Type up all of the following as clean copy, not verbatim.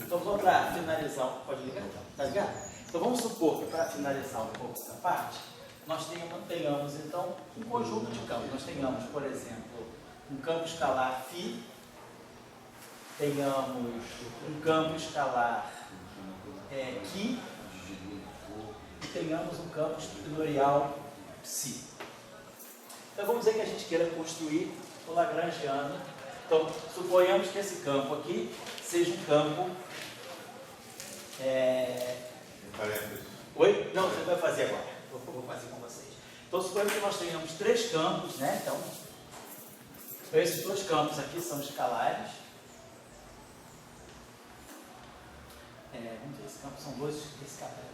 Então, só para finalizar, pode ligar então? Tá ligado? Então, vamos supor que para finalizar um pouco essa parte, nós tenhamos então um conjunto de campos. Nós tenhamos, por exemplo, um campo escalar φ, tenhamos um campo escalar Q e tenhamos um campo espinorial Ψ. Então, vamos dizer que a gente queira construir o Lagrangiano. Então, suponhamos que esse campo aqui seja um campo... Oi? Não, você vai fazer agora. Vou fazer com vocês. Então, suponhamos que nós tenhamos três campos, né? Então, esses dois campos aqui são escalares. Vamos ver, esse campo são dois escalares.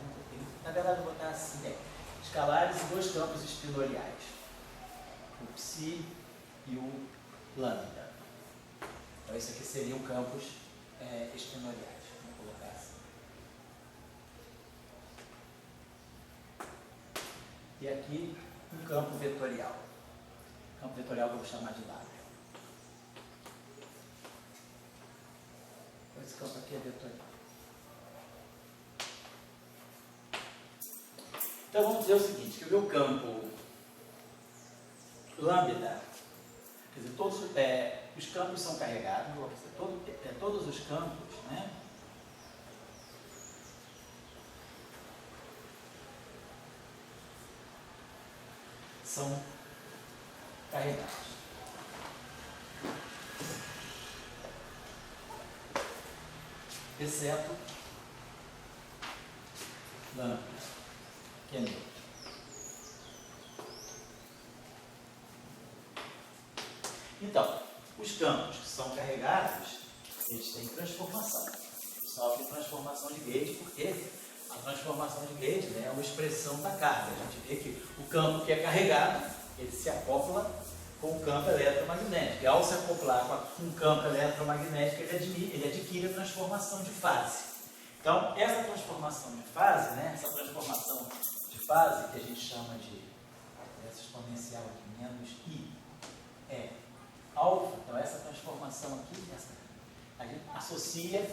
Na verdade, eu vou botar assim, escalares e dois campos espinoriais. O Ψ e o lambda. Então, isso aqui seriam campos espinoriais. Vamos colocar assim. E aqui, um campo vetorial. Campo vetorial que eu vou chamar de lambda. Esse campo aqui é vetorial. Então, vamos dizer o seguinte, que o meu campo lambda, quer dizer, todos os campos são carregados, todos os campos, né? São carregados. Exceto lambda, que é neutro. Então, os campos que são carregados, eles têm transformação. Sofrem transformação de gauge, porque a transformação de gauge, né, é uma expressão da carga. A gente vê que o campo que é carregado, ele se acopla com o campo eletromagnético. E ao se acoplar com um campo eletromagnético, ele adquire a transformação de fase. Então, essa transformação de fase, né, essa transformação de fase, que a gente chama de essa exponencial aqui, menos I, é alfa. Então, essa transformação aqui, a gente associa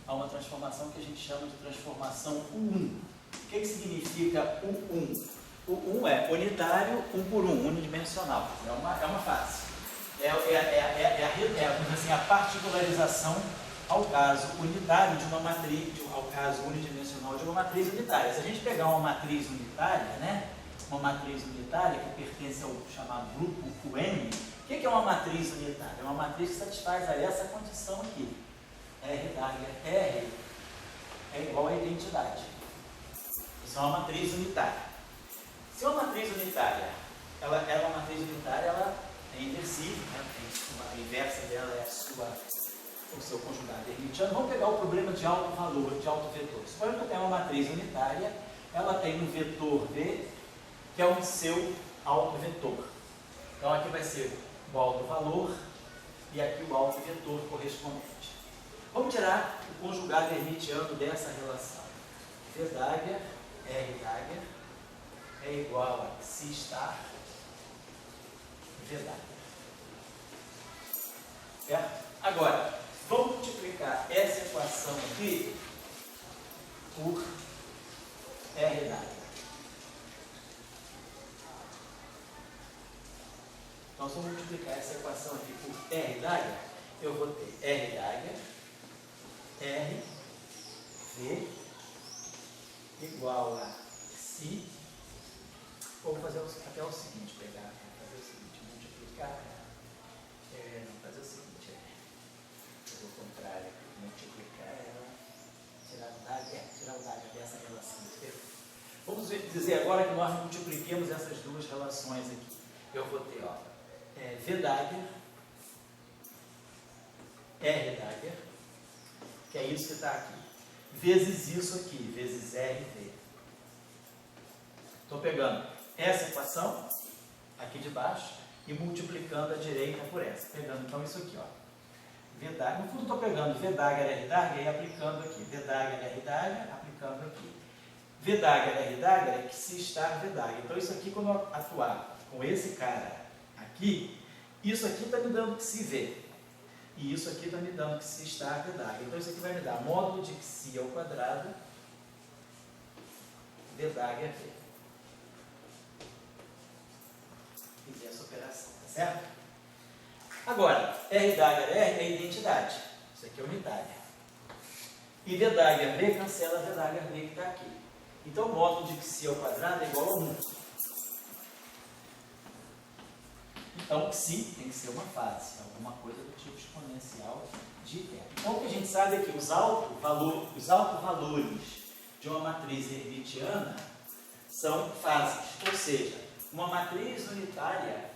a uma transformação que a gente chama de transformação U1. O que significa U1? O 1 é unitário, 1 por 1, unidimensional. É uma fase. Vamos dizer assim, a particularização ao caso unitário de uma matriz, ao caso unidimensional de uma matriz unitária. Se a gente pegar uma matriz unitária, né? Uma matriz unitária que pertence ao chamado grupo QN, o que é uma matriz unitária? É uma matriz que satisfaz a essa condição aqui. R é igual a identidade. Isso é uma matriz unitária. Se uma matriz unitária, ela é inversível, né? A inversa dela é o seu conjugado hermitiano. Vamos pegar o problema de alto valor, de alto vetor. Suponha que eu tenho uma matriz unitária, ela tem um vetor V, que é o seu alto vetor. Então aqui vai ser o alto valor e aqui o alto vetor correspondente. Vamos tirar o conjugado hermitiano dessa relação. V dagger, R dagger, é igual a C star V dagger. Certo? Agora, vamos multiplicar essa equação aqui por R dagger. Então, se eu multiplicar essa equação aqui por R dagger, eu vou ter R dagger, R, V, igual a C. Vou fazer até o seguinte, multiplicar, fazer o seguinte, fazer o contrário, multiplicar ela, tirar o dagger dessa relação. Vamos dizer agora que nós multipliquemos essas duas relações aqui. Eu vou ter, V dagger, R dagger, que é isso que está aqui, vezes isso aqui, vezes RV. Estou pegando essa equação aqui de baixo e multiplicando a direita por essa. Pegando então isso aqui, V dagger, no fundo estou pegando V dagger, R dagger e aplicando aqui. V dagger, R dagger, aplicando aqui. V dagger, R dagger é que se estar V dagger. Então isso aqui, quando eu atuar com esse cara aqui, isso aqui está me dando que se V. E isso aqui está me dando psi estar VW. Então isso aqui vai me dar módulo de psi ao quadrado VW. Fiz essa operação, tá certo? Agora, RWR é a identidade. Isso aqui é unitária. E VW cancela VW que está aqui. Então o módulo de psi ao quadrado é igual a 1. Então, psi tem que ser uma fase, alguma coisa do tipo exponencial de terra. Então, o que a gente sabe é que os autovalores de uma matriz hermitiana são fases. Ou seja, uma matriz unitária,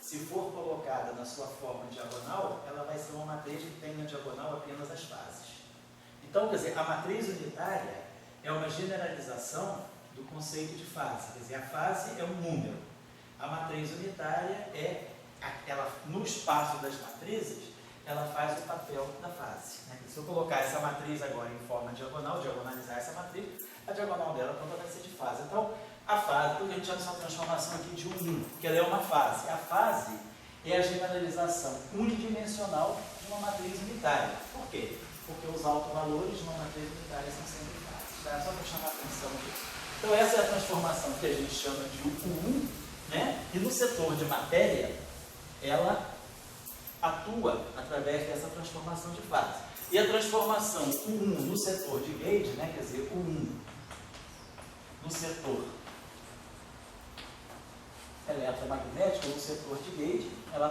se for colocada na sua forma diagonal, ela vai ser uma matriz que tem na diagonal apenas as fases. Então, quer dizer, a matriz unitária é uma generalização do conceito de fase. Quer dizer, a fase é um número. A matriz unitária no espaço das matrizes, ela faz o papel da fase. Né? Se eu colocar essa matriz agora em forma diagonal, diagonalizar essa matriz, a diagonal dela toda vai ser de fase. Então, a fase, por que a gente chama essa transformação aqui de 1, porque ela é uma fase. A fase é a generalização unidimensional de uma matriz unitária. Por quê? Porque os autovalores de uma matriz unitária são sempre fases. Tá? Só para chamar a atenção disso. Então, essa é a transformação que a gente chama de U1, né? E no setor de matéria, ela atua através dessa transformação de fase. E a transformação U1 no setor de gauge, né? Quer dizer, U1 no setor eletromagnético, no setor de gauge, ela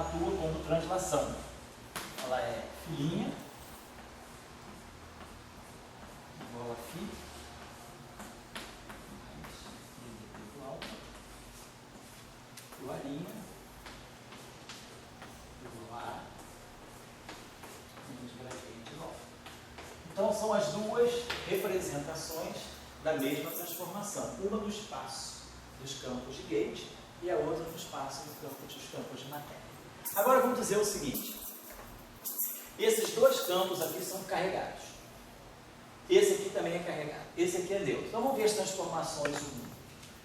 atua como translação. Ela é filhinha, igual a φ, igual a linha, igual a de gradiente igual. Então, são as duas representações da mesma transformação. Uma no espaço dos campos de gauge e a outra no espaço dos campos de matéria. Agora, vamos dizer o seguinte. Esses dois campos aqui são carregados. Esse aqui também é carregado. Esse aqui é neutro. Então, vamos ver as transformações U1.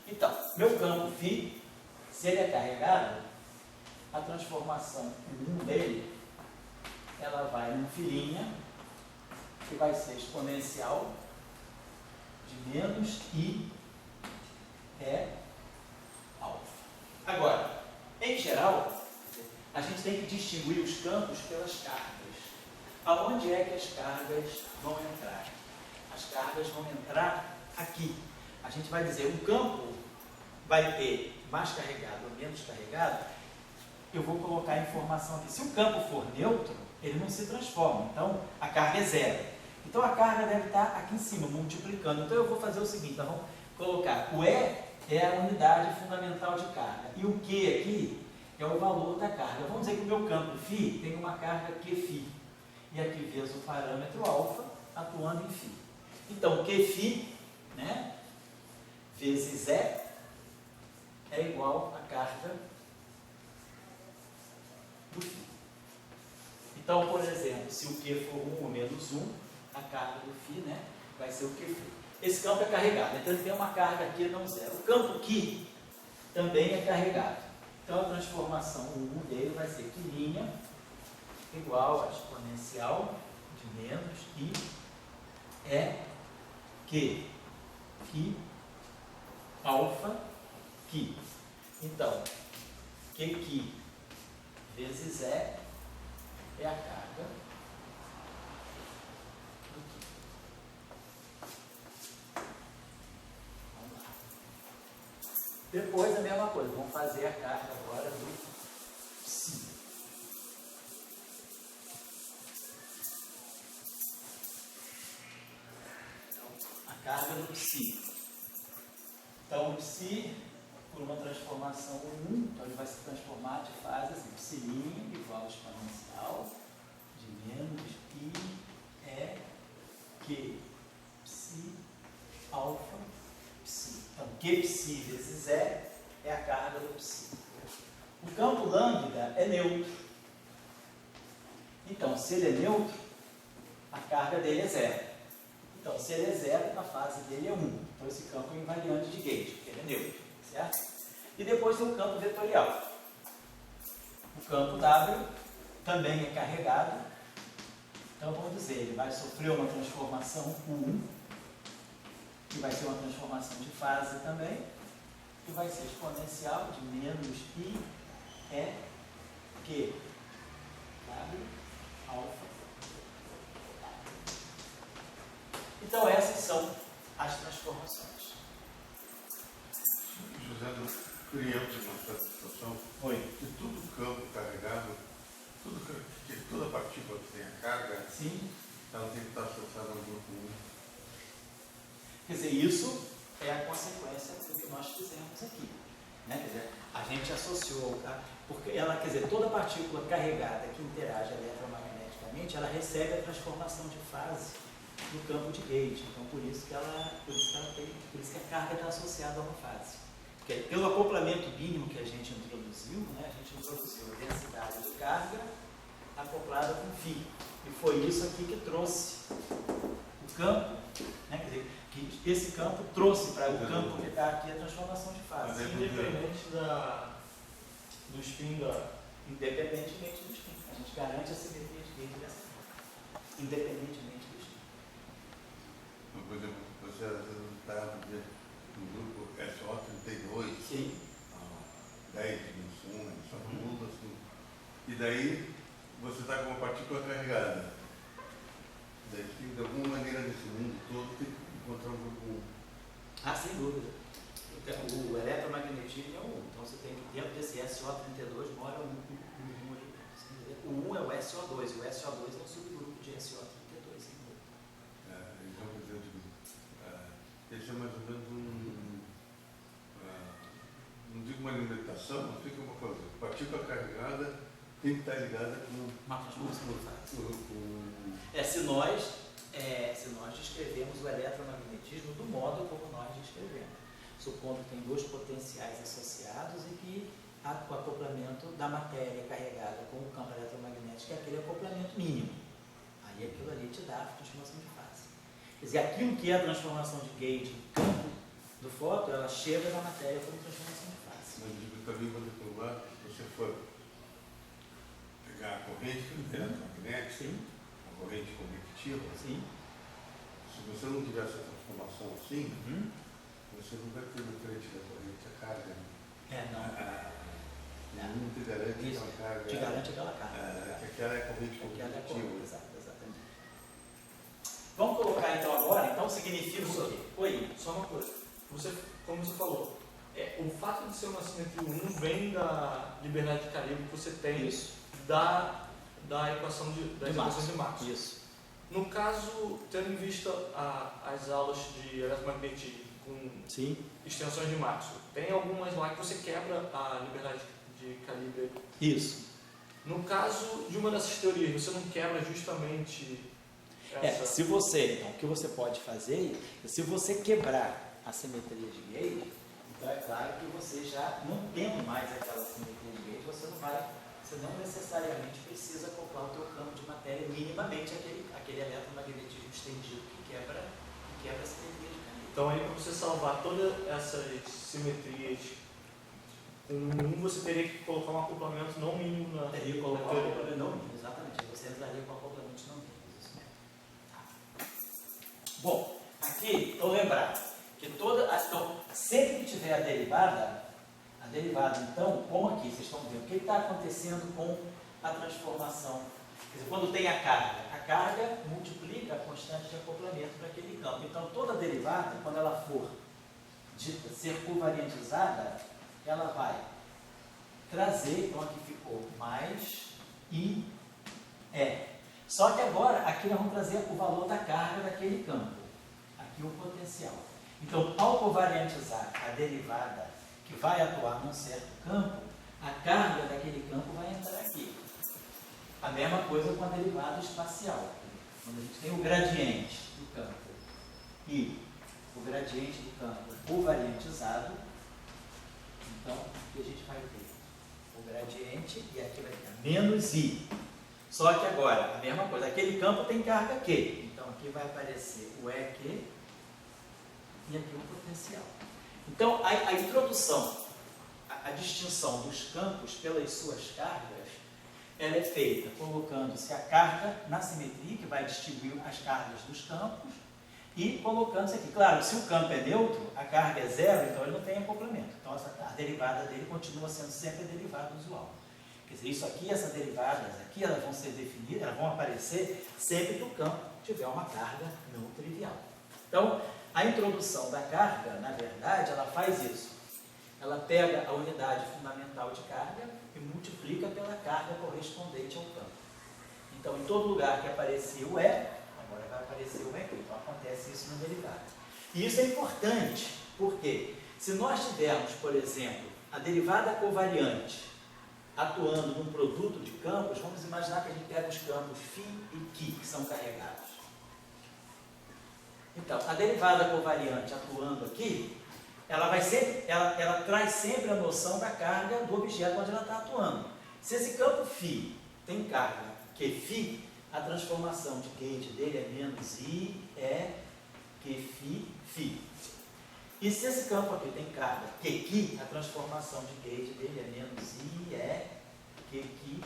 Então, meu campo φ, se ele é carregado, a transformação U1 dele, ela vai num filhinha, que vai ser exponencial de menos I é alfa. Agora, em geral, a gente tem que distinguir os campos pelas cargas. Aonde é que as cargas vão entrar? As cargas vão entrar aqui. A gente vai dizer, um campo vai ter mais carregado ou menos carregado, eu vou colocar a informação aqui. Se o campo for neutro, ele não se transforma, então a carga é zero. Então a carga deve estar aqui em cima, multiplicando. Então eu vou fazer o seguinte, nós vamos colocar o E é a unidade fundamental de carga, e o Q aqui é o valor da carga. Vamos dizer que o meu campo φ tem uma carga Qφ, e aqui vezes o parâmetro alfa atuando em φ. Então Qφ, né, vezes E é igual à carga do φ. Então, por exemplo, se o Q for 1 ou menos 1, a carga do φ, né, vai ser o Qφ. Esse campo é carregado, então ele tem uma carga aqui não zero. O campo Q também é carregado. Então a transformação U1 dele vai ser Q' igual a exponencial de menos I é Q alfa Q. Então, QQ vezes E é a carga do Q. Vamos lá. Depois a mesma coisa, vamos fazer a carga agora do psi. Então, a carga do psi. Então, o psi, por uma transformação 1, então ele vai se transformar de fase assim, psi' igual a exponencial de menos I é Q psi alfa psi. Então, Q psi vezes E é a carga do psi. O campo lambda é neutro. Então, se ele é neutro, a carga dele é zero. Então, se ele é zero, a fase dele é 1. Então, esse campo é invariante de gauge, porque ele é neutro, certo? E depois tem o campo vetorial. O campo W também é carregado. Então vamos dizer, ele vai sofrer uma transformação U1, que vai ser uma transformação de fase também, que vai ser exponencial de menos I é Q W alfa. Então essas são as transformações. José, criamos uma certa situação de todo campo carregado, toda partícula que tem a carga, sim, ela tem que estar associada ao grupo 1. Quer dizer, isso é a consequência do que nós fizemos aqui. Né? Quer dizer, a gente associou, porque ela, quer dizer, toda partícula carregada que interage eletromagneticamente, ela recebe a transformação de fase no campo de Gauge. Então, por isso que a carga está associada a uma fase. Porque pelo acoplamento mínimo que a gente introduziu, né, a gente introduziu a densidade de carga acoplada com φ. E foi isso aqui que trouxe o campo, né, quer dizer, que esse campo trouxe para o campo que está aqui a transformação de fase. Independente do spin Independentemente do spin. A gente garante a simetria de Gauge dessa forma. Independentemente do spin. Por exemplo, você às vezes está no grupo SO32, Sim. 10 dimensões, só muda assim. E daí você está com uma partícula carregada. Daí, de alguma maneira, nesse mundo todo, tem que encontrar um grupo 1. Sem dúvida. Então, o eletromagnetismo é o 1. Então você tem que, dentro desse SO32, mora um ali. O 1 é o SO2, e o SO2 é um subgrupo de SO32. Então, quer dizer, esse é mais ou menos não digo uma limitação, mas fica uma coisa. Partícula carregada tem que estar ligada com uma transformação de fase. Se nós descrevemos o eletromagnetismo do modo como nós descrevemos, supondo que tem dois potenciais associados e que o acoplamento da matéria carregada com o campo eletromagnético é aquele acoplamento mínimo. Aí aquilo ali te dá a transformação de fase. Quer dizer, aquilo que é a transformação de Gauge no campo do fóton, ela chega na matéria como transformação de fase. Mas digo também, quando você for pegar a corrente eletromagnética, a corrente convectiva, sim, se você não tiver essa transformação assim, você não vai ter diferente da corrente a carga. Não te garante aquela carga. Te garante aquela carga. Que aquela é a corrente convectiva. Exatamente. Vamos colocar então agora, então significa o quê? Oi. Só uma coisa. Como você falou, o fato de ser uma simetria 1 vem da liberdade de calibre que você tem da equação de Maxwell. Isso. No caso, tendo em vista as aulas de eletromagnetismo com extensões de Maxwell, tem algumas lá que você quebra a liberdade de calibre. Isso. No caso de uma dessas teorias, você não quebra justamente essa... Então, o que você pode fazer é, se você quebrar a simetria de Gauge, então é claro que você já não tendo mais aquela simetria de Gauge, você não necessariamente precisa acoplar o teu campo de matéria minimamente aquele eletromagnetismo estendido que quebra a simetria de Gauge. Então aí, para você salvar todas essas simetrias com um, você teria que colocar um acoplamento não mínimo na teria que colocar um acoplamento não mínimo, exatamente. Você entraria com acoplamento não mínimo. Isso mesmo. Bom, aqui, então lembrar que sempre que tiver a derivada, então, como aqui, vocês estão vendo, o que está acontecendo com a transformação? Quer dizer, quando tem a carga multiplica a constante de acoplamento para aquele campo. Então, toda derivada, quando ela for ser covariantizada, ela vai trazer, então aqui ficou mais I, Só que agora, aqui nós vamos trazer o valor da carga daquele campo. Aqui o potencial. Então, ao covariantizar a derivada que vai atuar num certo campo, a carga daquele campo vai entrar aqui. A mesma coisa com a derivada espacial. Quando a gente tem o gradiente do campo e o gradiente do campo covariantizado, então, o que a gente vai ter? O gradiente e aqui vai ter menos I. Só que agora, a mesma coisa, aquele campo tem carga Q. Então, aqui vai aparecer o EQ e aqui o potencial. Então, a introdução, a distinção dos campos pelas suas cargas ela é feita colocando-se a carga na simetria, que vai distribuir as cargas dos campos, e colocando-se aqui. Claro, se o campo é neutro, a carga é zero, então ele não tem acoplamento. Então a derivada dele continua sendo sempre a derivada usual. Quer dizer, isso aqui, essas derivadas aqui, elas vão ser definidas, elas vão aparecer sempre que o campo tiver uma carga não trivial. Então, a introdução da carga, na verdade, ela faz isso. Ela pega a unidade fundamental de carga e multiplica pela carga correspondente ao campo. Então, em todo lugar que aparecer o E, agora vai aparecer o E aqui. Então, acontece isso na derivada. E isso é importante, porque se nós tivermos, por exemplo, a derivada covariante atuando num produto de campos, vamos imaginar que a gente pega os campos φ e Qi, que são carregados. Então, a derivada covariante atuando aqui, ela traz sempre a noção da carga do objeto onde ela está atuando. Se esse campo φ tem carga Qφ, a transformação de gauge dele é menos I, E, Qφ. E se esse campo aqui tem carga Qi, a transformação de gauge dele é menos I, E, Qi.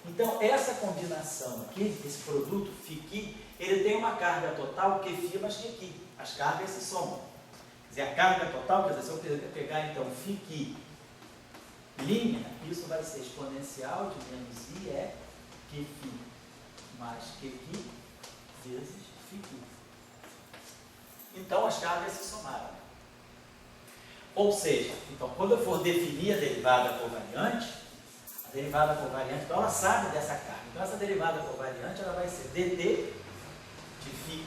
Então, essa combinação aqui, esse produto Φ-Qi, ele tem uma carga total Qφ mais Qi. As cargas se somam. Quer dizer, a carga total, quer dizer, se eu pegar então Φ-Qi linha, isso vai ser exponencial de menos I, E, Qφ mais Qi vezes Φ-Qi. Então, as cargas se somaram. Ou seja, então, quando eu for definir a derivada covariante, então ela sabe dessa carga. Então, essa derivada covariante, ela vai ser dt de Φ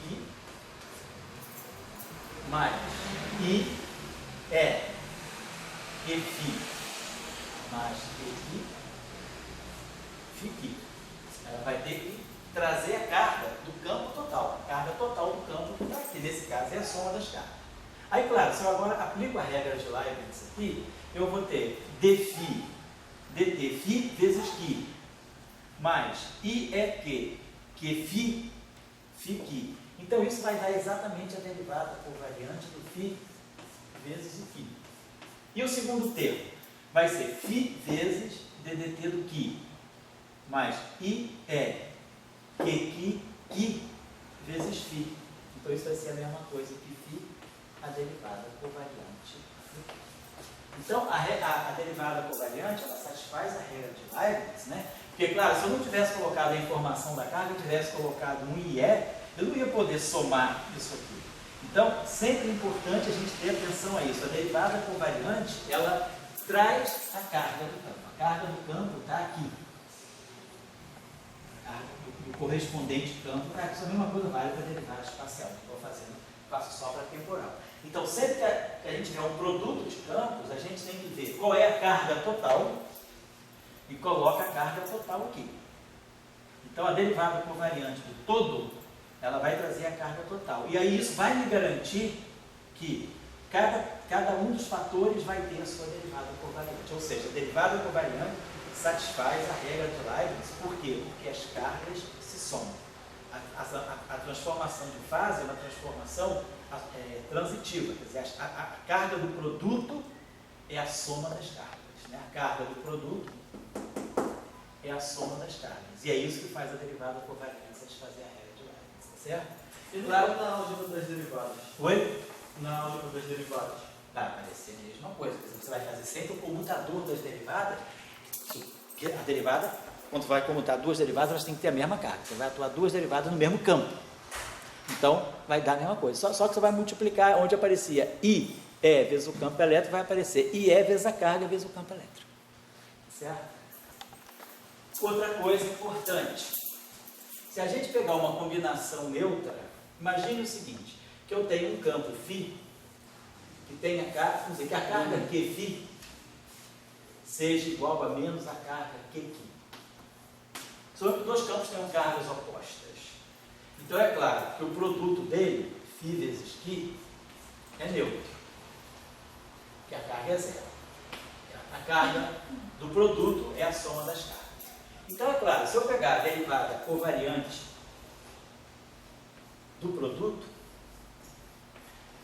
mais I, E, Qφ mais Qi. Ela vai ter que trazer a carga do campo total. A carga total do campo que está aqui. Nesse caso, é a soma das cargas. Aí, claro, se eu agora aplico a regra de Leibniz aqui, eu vou ter dt φ vezes Qi, mais I é Qfι, Φ-Qi. Então, isso vai dar exatamente a derivada covariante do φ vezes o Qi. E o segundo termo vai ser φ vezes ddt do Qi, mais I é Qi vezes φ. Então, isso vai ser a mesma coisa que φ, a derivada covariante. Então, a derivada covariante, ela satisfaz a regra de Leibniz, né? Porque, claro, se eu não tivesse colocado a informação da carga, eu tivesse colocado um IE, eu não ia poder somar isso aqui. Então, sempre é importante a gente ter atenção a isso. A derivada covariante, ela traz a carga do campo. A carga do campo está aqui. O correspondente campo está aqui. Isso é a mesma coisa vale para a derivada espacial, que eu estou fazendo, faço só para temporal. Então, sempre que a gente tiver um produto de campos, a gente tem que ver qual é a carga total e coloca a carga total aqui. Então, a derivada covariante do todo, ela vai trazer a carga total. E aí isso vai me garantir que cada um dos fatores vai ter a sua derivada covariante. Ou seja, a derivada covariante satisfaz a regra de Leibniz. Por quê? Porque as cargas se somam. A transformação de fase é uma transformação transitiva. Quer dizer, a carga do produto é a soma das cargas. Né? A carga do produto é a soma das cargas. E é isso que faz a derivada covariante satisfazer a regra de Leibniz. Tá certo? E claro, na álgebra das derivadas? Oi? Na álgebra das derivadas? Vai aparecer a mesma coisa. Você vai fazer sempre o comutador das derivadas. A derivada, quando vai comutar duas derivadas, elas têm que ter a mesma carga. Você vai atuar duas derivadas no mesmo campo. Então, vai dar a mesma coisa. Só que você vai multiplicar onde aparecia I, E vezes o campo elétrico, vai aparecer IE vezes a carga vezes o campo elétrico. Certo? Outra coisa importante. Se a gente pegar uma combinação neutra, imagine o seguinte, que eu tenho um campo φ, que tem a carga, vamos dizer, que a carga Qφ seja igual a menos a carga Qi. São dois campos que têm cargas opostas. Então, é claro que o produto dele, φ vezes Qi, é neutro, que a carga é zero. A carga do produto é a soma das cargas. Então, é claro, se eu pegar a derivada covariante do produto,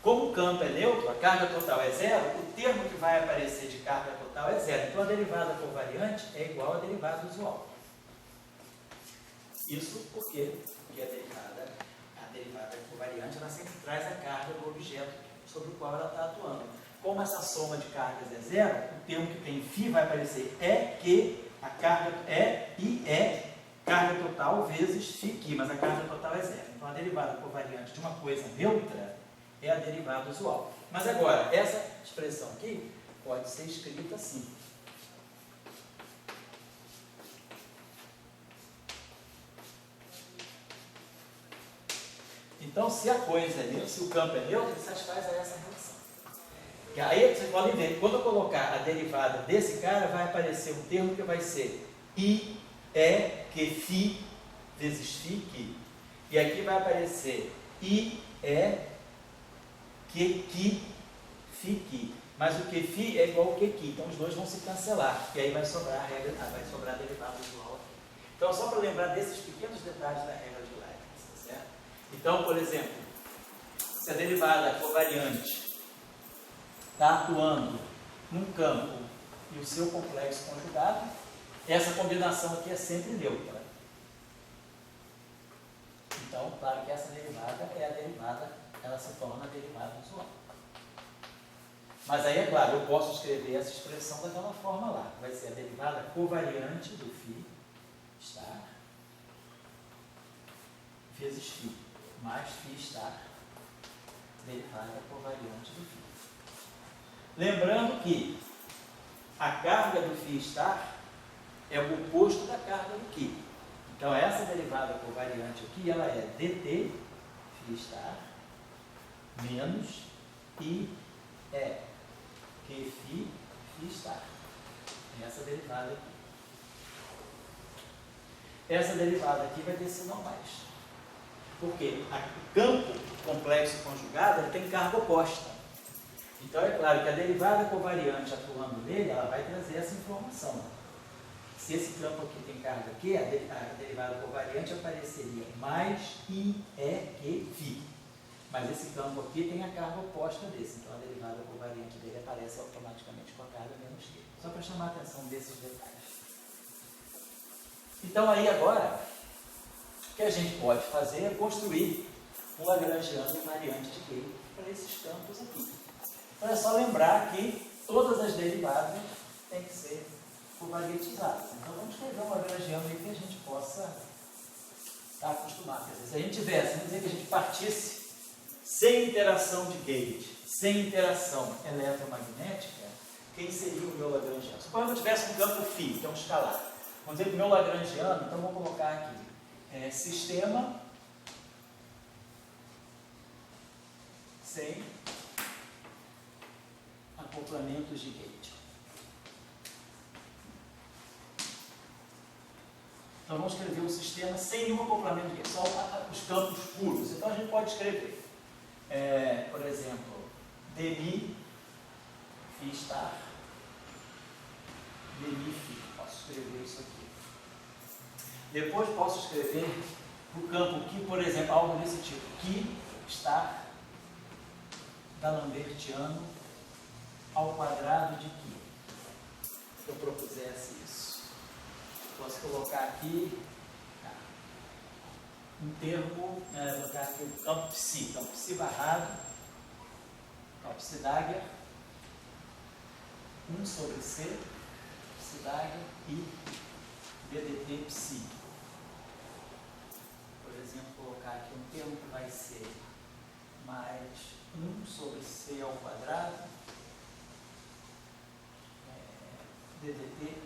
como o campo é neutro, a carga total é zero, o termo que vai aparecer de carga total é zero. Então, a derivada covariante é igual à derivada usual. Isso porque a derivada covariante, ela sempre traz a carga do objeto sobre o qual ela está atuando. Como essa soma de cargas é zero, o termo que tem φ vai aparecer que a carga é carga total vezes φ, mas a carga total é zero. Então a derivada covariante de uma coisa neutra é a derivada usual. Mas agora, essa expressão aqui pode ser escrita assim. Então, se a coisa é neutra, se o campo é neutro, ele satisfaz a essa relação. E aí, vocês podem ver, quando eu colocar a derivada desse cara, vai aparecer um termo que vai ser I, E, que, φ, vezes φ, que. E aqui vai aparecer I, E, que, φ, que. Mas o que, φ é igual ao que, então os dois vão se cancelar. E aí vai sobrar a regra, vai sobrar a derivada usual aqui. Então, só para lembrar desses pequenos detalhes da regra de Leibniz, tá certo? Então, por exemplo, se a derivada covariante está atuando num campo e o seu complexo conjugado, essa combinação aqui é sempre neutra. Então, claro que essa derivada é a derivada, ela se torna a derivada usual. Mas aí, é claro, eu posso escrever essa expressão daquela forma lá. Vai ser a derivada covariante do φ estar vezes φ, mais φ estar, derivada covariante do φ. Lembrando que a carga do φ estar é o oposto da carga do que. Então, essa derivada covariante aqui, ela é dt φ estar menos I, E, que φ estar. Essa derivada aqui. Essa derivada aqui vai ter sinal mais. Porque o campo complexo conjugado ele tem carga oposta. Então é claro que a derivada covariante atuando nele, ela vai trazer essa informação. Se esse campo aqui tem carga Q, a derivada covariante apareceria mais I, E, que, φ. Mas esse campo aqui tem a carga oposta desse. Então a derivada covariante dele aparece automaticamente com a carga menos Q. Só para chamar a atenção desses detalhes. Então aí agora, o que a gente pode fazer é construir um lagrangiano invariante de Q para esses campos aqui. Então é só lembrar que todas as derivadas têm que ser covariantizadas. Então vamos escrever um lagrangiano aí que a gente possa estar acostumado. Quer dizer, se a gente tivesse, vamos dizer que a gente partisse sem interação de gauge, sem interação eletromagnética, quem seria o meu lagrangiano? Suponha que eu tivesse um campo φ, que é um escalar. Vamos dizer que o meu lagrangiano, então vou colocar aqui, sistema sem acoplamentos de gauge. Então vamos escrever um sistema sem nenhum acoplamento de gauge, só os campos puros. Então a gente pode escrever, por exemplo, dmi φ estar, dmi φ. Posso escrever isso aqui. Depois posso escrever no campo que, por exemplo, algo desse tipo, que estar d'Alembertiano ao quadrado de que. Se eu propusesse isso, posso colocar aqui um termo, vou colocar aqui o campo psi, então psi barrado, psi dagger, 1 sobre c, psi dagger e ddt psi. Por exemplo, colocar aqui um termo que vai ser mais 1 sobre c ao quadrado, ddt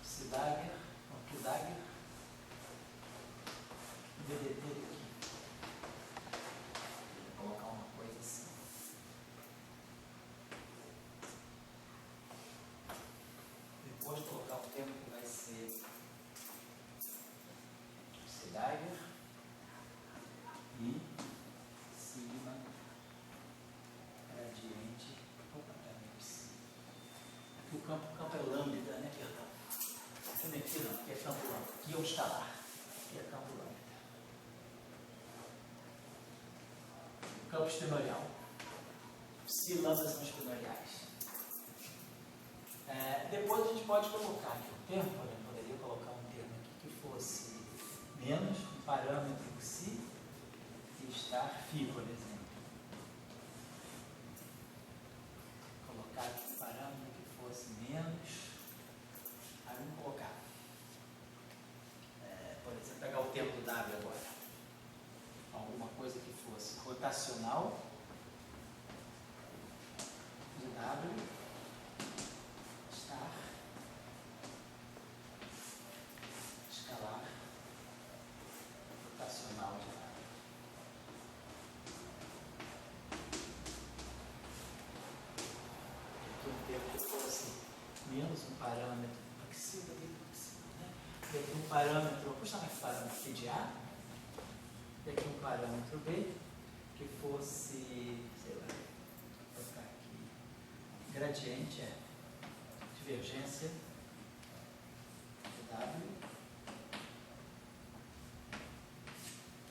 psi dagger, q dagger, ddt aqui. Vou colocar uma coisa assim. Depois colocar um termo que vai ser psi dagger e sigma gradiente. Opa, psi. Aqui o campo é lambda, né? Perdão. Aqui não, aqui é campo lambda. Aqui é o escalar. Aqui é campo lambda. Campo espinorial. Psi e lambda são espinoriais. Depois a gente pode colocar aqui um termo, poderia colocar um termo aqui que fosse fosse menos um parâmetro psi e estar φ, por exemplo. Colocar aqui um parâmetro que fosse menos. Aí vamos colocar. Por exemplo, pegar o tempo W agora. Alguma coisa que fosse rotacional de W estar escalar rotacional de W. Aqui um tempo que fosse menos um parâmetro psi, né? E aqui um parâmetro, vou puxar mais parâmetro aqui de A. E aqui um parâmetro B que fosse, sei lá, vou colocar aqui, gradiente é divergência de W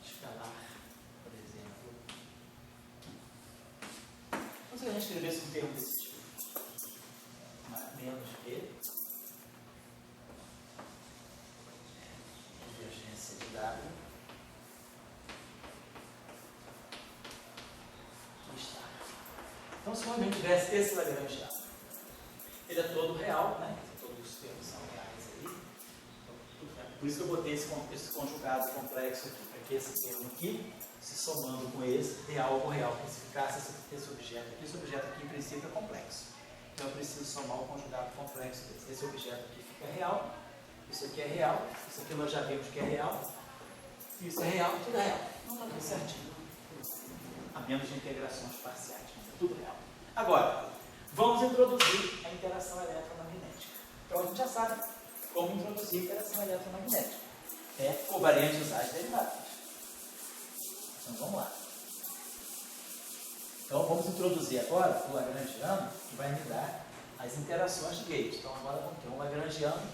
escalar, por exemplo. Então, se a gente escrevesse um termo desse tipo, menos B, divergência de W, estar. Então, se realmente tivesse esse Lagrangiano, ele é todo real, né? Todos os termos são reais aí. Então, por isso que eu botei esse conjugado complexo aqui, para que esse termo aqui, se somando com esse, dê algo real, que se ficasse esse objeto aqui em princípio é complexo. Então eu preciso somar o conjugado complexo desse. Esse objeto aqui fica real, isso aqui é real, isso aqui nós já vimos que é real, isso é real, tudo é real. Não está tudo certinho. A menos de integrações parciais, mas é tudo real. Agora, vamos introduzir a interação eletromagnética. Então a gente já sabe como introduzir a interação eletromagnética. É covariantizar as derivadas. Então vamos lá. Então vamos introduzir agora o Lagrangiano, que vai me dar as interações de gauge. Então agora vamos ter um Lagrangiano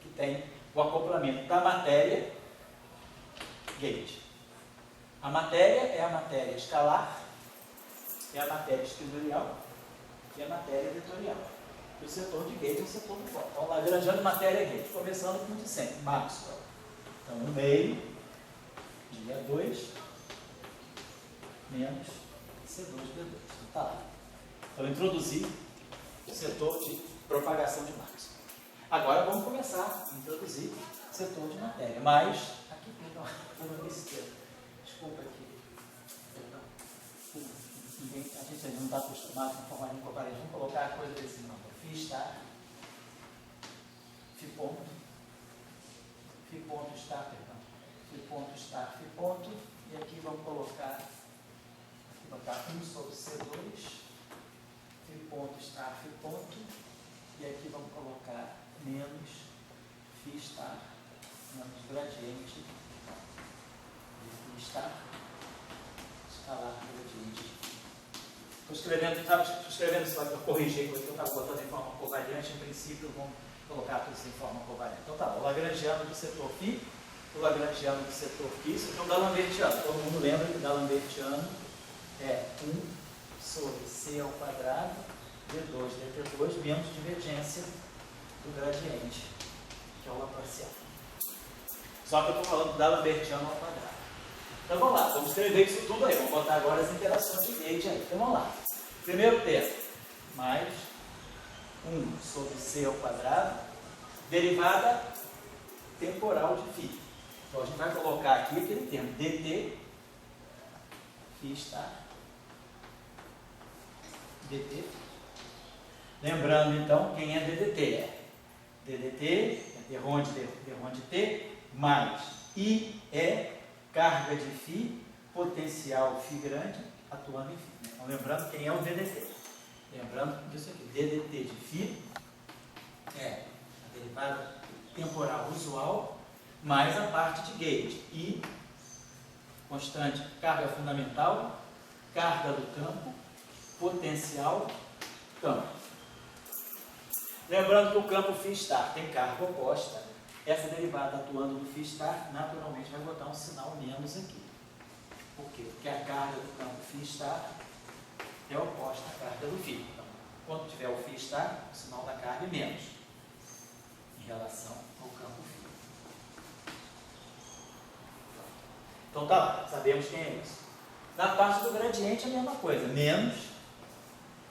que tem o acoplamento da matéria gauge. A matéria é a matéria escalar, é a matéria esquizorial e a matéria vetorial. E o setor de gauge é o setor do foco. Então, Lagrangiano matéria gauge, começando com o de sempre, Maxwell. Então, no meio, dia 2, menos C2V2. Então, tá lá. Então, eu introduzi o setor de propagação de Maxwell. Agora, vamos começar a introduzir o setor de matéria. Mas, aqui, perdão, desculpa aqui. Perdão. A gente ainda não está acostumado com formalinho covariante. Vamos colocar a coisa desse nome. Φ está, Φ ponto, Φ ponto está, perdão. Φ ponto está, Φ ponto. E aqui vamos colocar 1 sobre C2. Φ ponto está, Φ ponto. E aqui vamos colocar menos Φ está, menos gradiente de Φ está, escalar gradiente. Estou escrevendo isso para corrigir, porque eu estava botando em forma covariante, em princípio vamos colocar tudo isso em forma covariante. Então tá, o Lagrangiano do setor Φ, o Lagrangiano do setor Φ, isso aqui é o D'Alembertiano. Todo mundo lembra que o D'Alembertiano é 1 sobre C ao quadrado, D2, dt2, menos divergência do gradiente, que é o Laplaciano. Só que eu estou falando do D'Alembertiano ao quadrado. Então vamos lá, vamos escrever isso tudo aí. Vamos botar agora as interações de gauge aí. Então vamos lá. Primeiro termo, mais 1 sobre C ao quadrado, derivada temporal de Φ. Então a gente vai colocar aqui aquele termo, dt, Φ está, dt. Lembrando então quem é DDT, é DDT, é derrone T, mais I é carga de Φ, potencial Φ grande, atuando em Φ. Então, lembrando quem é o DDT. Lembrando disso aqui, DDT de Φ é a derivada temporal usual, mais a parte de gauge. I, constante, carga fundamental, carga do campo, potencial, campo. Lembrando que o campo Φ star tem carga oposta. Essa derivada atuando no Φ star, naturalmente vai botar um sinal menos aqui. Por quê? Porque a carga do campo Φ star é oposta à carga do Φ. Então, quando tiver o Φ star, o sinal da carga é menos em relação ao campo φ. Então tá lá, sabemos quem é isso. Na parte do gradiente é a mesma coisa, menos.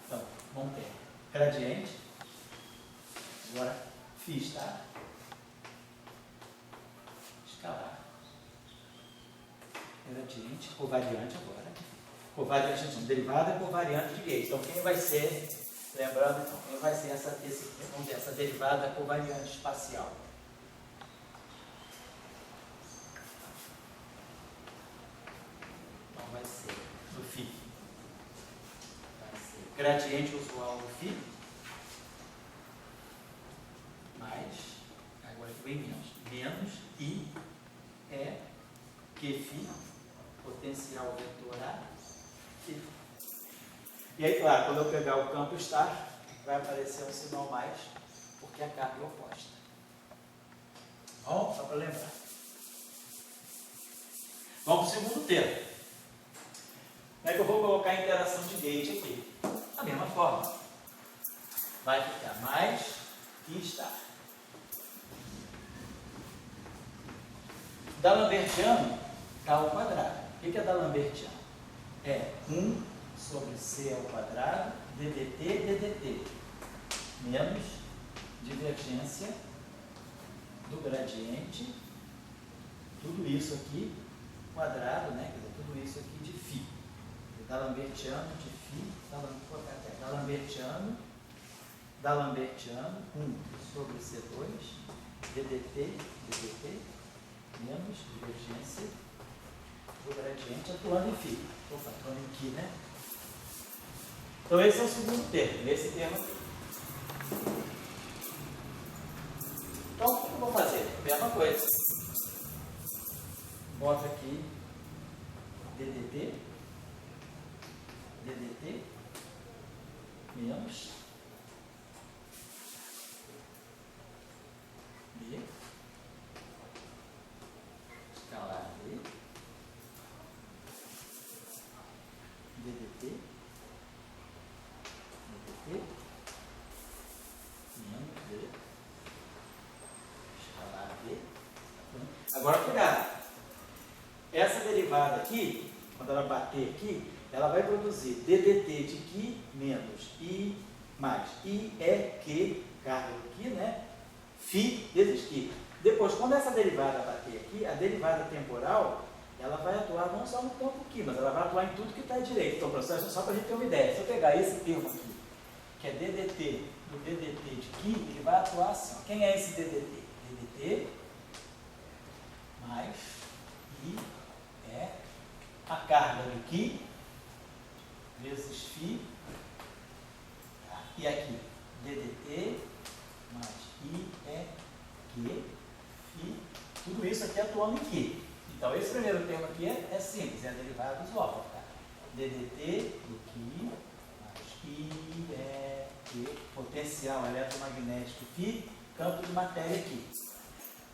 Então, vamos ter gradiente. Agora, φ, tá? Escalar. Gradiente, covariante agora. Covariante, não, derivada é covariante de Gauss. Então, quem vai ser, lembrando, então, quem vai ser essa derivada covariante espacial? Então, vai ser do φ. Vai ser gradiente usual do φ. Mais, agora que vem menos. Menos I é Qφ, potencial vetor A, φ. E aí, claro, quando eu pegar o campo estar, vai aparecer um sinal mais, porque a carga é oposta. Bom, só para lembrar. Vamos para o segundo termo. Como é que eu vou colocar a interação de gauge aqui? Da mesma forma. Vai ficar mais e estar. D'Alembertiano está ao quadrado. O que é D'Alembertiano? É 1 sobre C ao quadrado, ddt, menos divergência do gradiente, tudo isso aqui, quadrado, né? Quer dizer, tudo isso aqui de φ. D'Alembertiano de φ, D'Alembertiano, 1 sobre C2, ddt, menos divergência do gradiente atuando em φ. Opa, atuando em Q, né? Então esse é o segundo termo, esse termo aqui. Então o que eu vou fazer? Mesma coisa. Boto aqui ddt, menos B, escalar B, ddt, menos B, escalar B. Agora cuidado. Essa derivada aqui, quando ela bater aqui, ela vai produzir ddt de Q menos I mais I é Q, carga aqui, né? Φ vezes Q. Depois, quando essa derivada bater aqui, a derivada temporal, ela vai atuar não só no campo Q, mas ela vai atuar em tudo que está à direita. Então, processo só para a gente ter uma ideia. Se eu pegar esse termo aqui, que é ddt, do ddt de Q, ele vai atuar assim. Ó. Quem é esse ddt? ddt mais I é a carga do Q vezes φ, tá? E aqui, ddt mais I é Q, φ, tudo isso aqui atuando em Q. Então, esse primeiro termo aqui é simples, é a derivada usual. Tá? ddt do Q mais I é Q, potencial eletromagnético φ, campo de matéria aqui.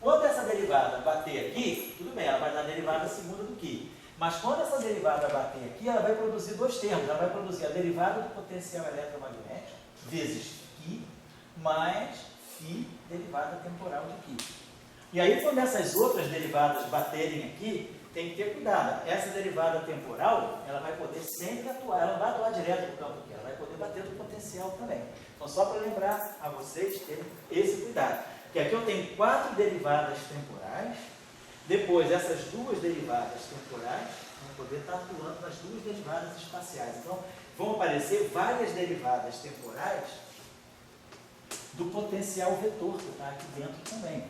Quando essa derivada bater aqui, tudo bem, ela vai dar a derivada segunda do Q. Mas quando essa derivada bater aqui, ela vai produzir dois termos. Ela vai produzir a derivada do potencial eletromagnético vezes Q mais φ, derivada temporal de Q. E aí, quando essas outras derivadas baterem aqui, tem que ter cuidado. Essa derivada temporal, ela vai poder sempre atuar, ela não vai atuar direto no campo aqui, ela vai poder bater no potencial também. Então, só para lembrar a vocês terem esse cuidado. Que aqui eu tenho 4 derivadas temporais, depois essas 2 derivadas temporais vão poder estar atuando nas 2 derivadas espaciais. Então, vão aparecer várias derivadas temporais do potencial vetor que está aqui dentro também.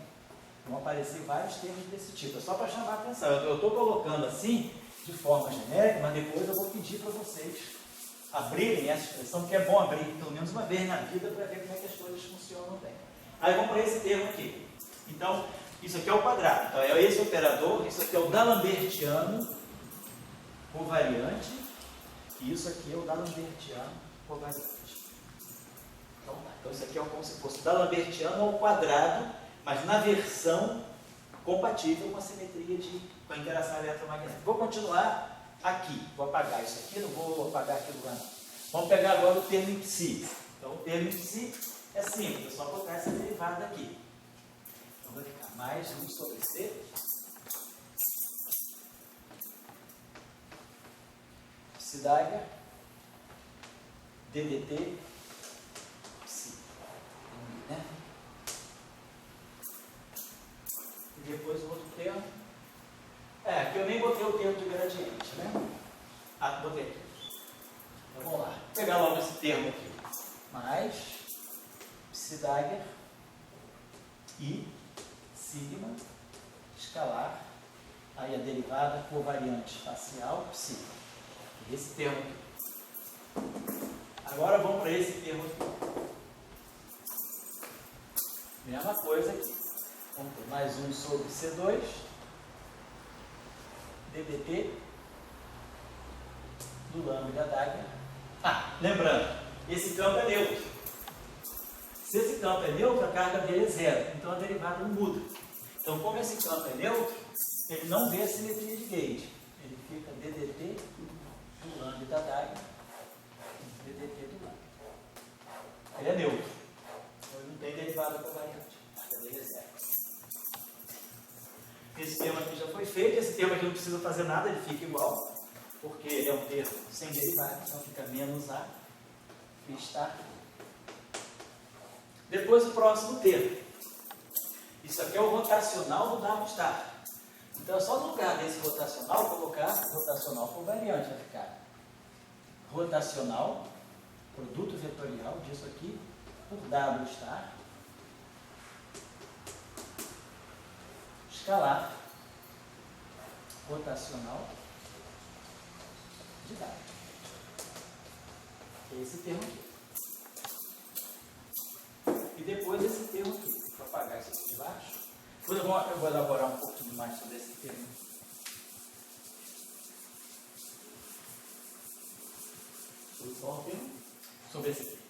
Vão aparecer vários termos desse tipo. É só para chamar a atenção. Eu estou colocando assim, de forma genérica, mas depois eu vou pedir para vocês abrirem essa expressão, porque é bom abrir pelo menos uma vez na vida para ver como é que as coisas funcionam bem. Aí vamos para esse termo aqui. Então, isso aqui é o quadrado. Então, é esse operador, isso aqui é o D'Alembertiano covariante, e isso aqui é o D'Alembertiano covariante. Então, isso aqui é como se fosse o D'Alembertiano ao quadrado, mas na versão compatível com a simetria com a interação eletromagnética. Vou continuar aqui. Vou apagar isso aqui, não vou apagar aqui do lado. Vamos pegar agora o termo em psi. Então, o termo em psi é simples, é só colocar essa derivada aqui. Então, vai ficar mais 1 sobre C psi dagger ddt psi, né? E depois o outro termo. Aqui eu nem botei o termo de gradiente, né? Botei aqui. Então vamos lá. Vou pegar logo esse termo aqui. Mais psi dagger e sigma escalar, aí a derivada covariante facial psi. Esse termo aqui. Agora vamos para esse termo aqui. Mesma coisa aqui. Vamos ter mais 1 sobre C2 ddt do lambda dagger. Lembrando, esse campo é neutro. Se esse campo é neutro, a carga dele é zero. Então a derivada não muda. Então, como esse campo é neutro, ele não vê a simetria de Gauge. Ele fica ddt do lambda dagger ddt do lambda. Ele é neutro. Então ele não tem derivada covariante. A carga dele é zero. Esse termo aqui já foi feito. Esse termo aqui não precisa fazer nada, ele fica igual. Porque ele é um termo sem derivada, então fica menos A e estar. Depois o próximo termo. Isso aqui é o rotacional do W star. Então é só no lugar desse rotacional colocar rotacional covariante. Vai ficar rotacional, produto vetorial disso aqui, por W star, escalar, rotacional de W. Esse termo aqui. E depois esse termo aqui. Vou apagar isso aqui de baixo. Depois eu vou elaborar um pouquinho mais sobre esse termo. Sobre qual termo? Sobre esse termo.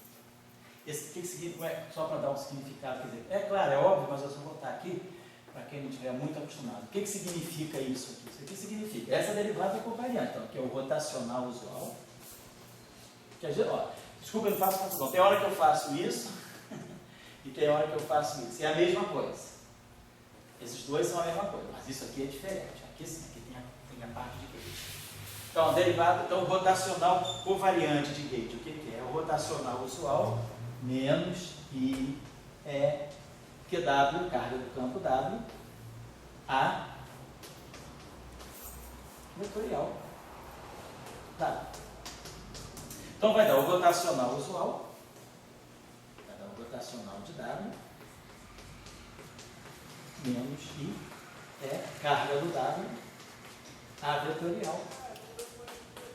Esse que significa, só para dar um significado, quer dizer, é claro, é óbvio, mas eu só vou botar aqui para quem não estiver muito acostumado. O que significa isso aqui? Isso aqui significa essa derivada covariante, então, que é o rotacional usual. Que a gente, desculpa, eu não faço confusão. Tem hora que eu faço isso e tem hora que eu faço isso. É a mesma coisa. Esses dois são a mesma coisa, mas isso aqui é diferente. Aqui sim, aqui tem a parte de Gauge. Então, derivada, então, rotacional covariante de Gauge. O que é? É o rotacional usual menos I é QW, carga do campo W, A vetorial W. Então vai dar o rotacional usual, vai dar o rotacional de W, menos I é carga do W, A vetorial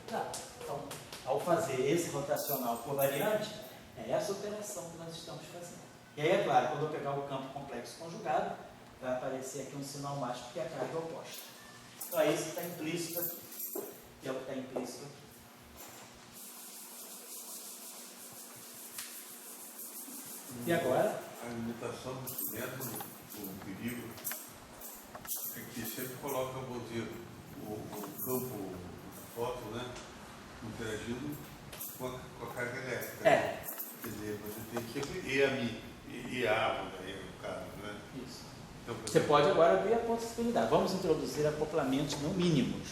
W. Então, ao fazer esse rotacional covariante, é essa operação que nós estamos fazendo. E aí, é claro, quando eu pegar o campo complexo conjugado, vai aparecer aqui um sinal mais porque a carga é oposta. Então é isso que está implícito aqui. Que é o que está implícito aqui. E agora? A limitação do instrumento, o perigo, é que sempre coloca o campo fóton, né, interagindo com a carga elétrica. Quer dizer, você tem sempre E A, no caso, né? Isso. Então, você pode agora abrir a possibilidade. Vamos introduzir acoplamentos não mínimos.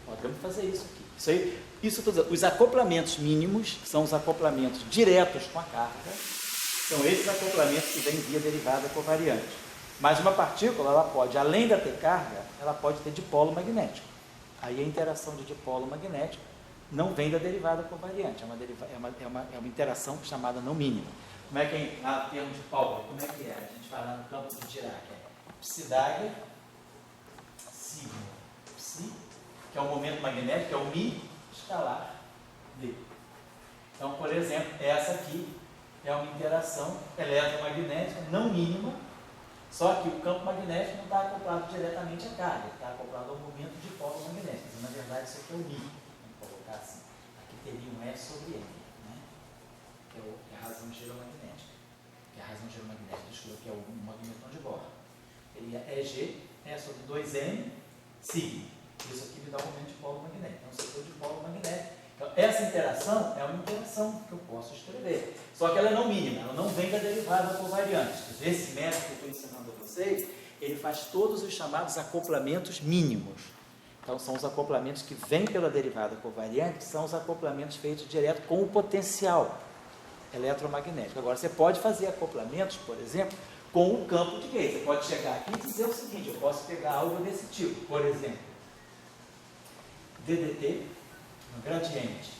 Podemos fazer isso aqui. Isso eu estou dizendo. Os acoplamentos mínimos são os acoplamentos diretos com a carga. São esses acoplamentos que vêm via derivada covariante. Mas uma partícula, ela pode, além de ter carga, ela pode ter dipolo magnético. Aí a interação de dipolo magnético não vem da derivada covariante. É uma interação chamada não mínima. Como é que é lá no termo de Pauli? Como é que é? A gente vai lá no campo de Dirac. Psi dagger, sigma, psi, que é o momento magnético, que é o Mi escalar D. Então, por exemplo, essa aqui é uma interação eletromagnética não mínima, só que o campo magnético não está acoplado diretamente à carga, está acoplado ao momento de polo magnético. Mas, na verdade, isso aqui é o Mi. Vamos colocar assim. Aqui teria um E sobre M, né? Que é a razão giromagnética. Que é a razão giromagnética, desculpa, que é o magnetron de Bohr. Teria EG, E sobre 2M, sigma. Isso aqui me dá o momento de polo magnético. Então, se eu for de polo magnético. Então, essa interação é uma interação que eu posso escrever. Só que ela é não mínima, ela não vem da derivada covariante. Esse método que eu estou ensinando a vocês, ele faz todos os chamados acoplamentos mínimos. Então, são os acoplamentos que vêm pela derivada covariante, são os acoplamentos feitos direto com o potencial eletromagnético. Agora, você pode fazer acoplamentos, por exemplo, com o campo de Gauss. Você pode chegar aqui e dizer o seguinte: eu posso pegar algo desse tipo, por exemplo, DDT, no gradiente,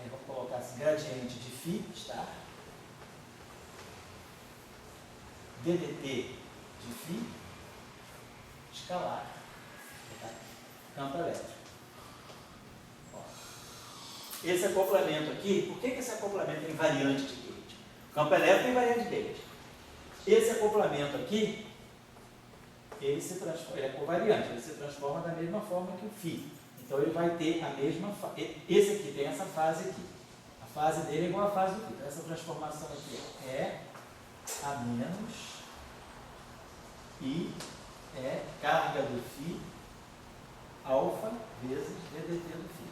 vou colocar assim, gradiente de φ estar, DDT de φ escalar, campo elétrico. Ó. Esse acoplamento aqui, por que esse acoplamento é invariante de Gauss? O campo elétrico é invariante de Gauss. Esse acoplamento aqui, ele é covariante, ele se transforma da mesma forma que o φ. Então ele vai ter a mesma fase. Esse aqui tem essa fase aqui. A fase dele é igual à fase do φ. Então essa transformação aqui é a menos I é carga do φ alfa vezes DDT do φ.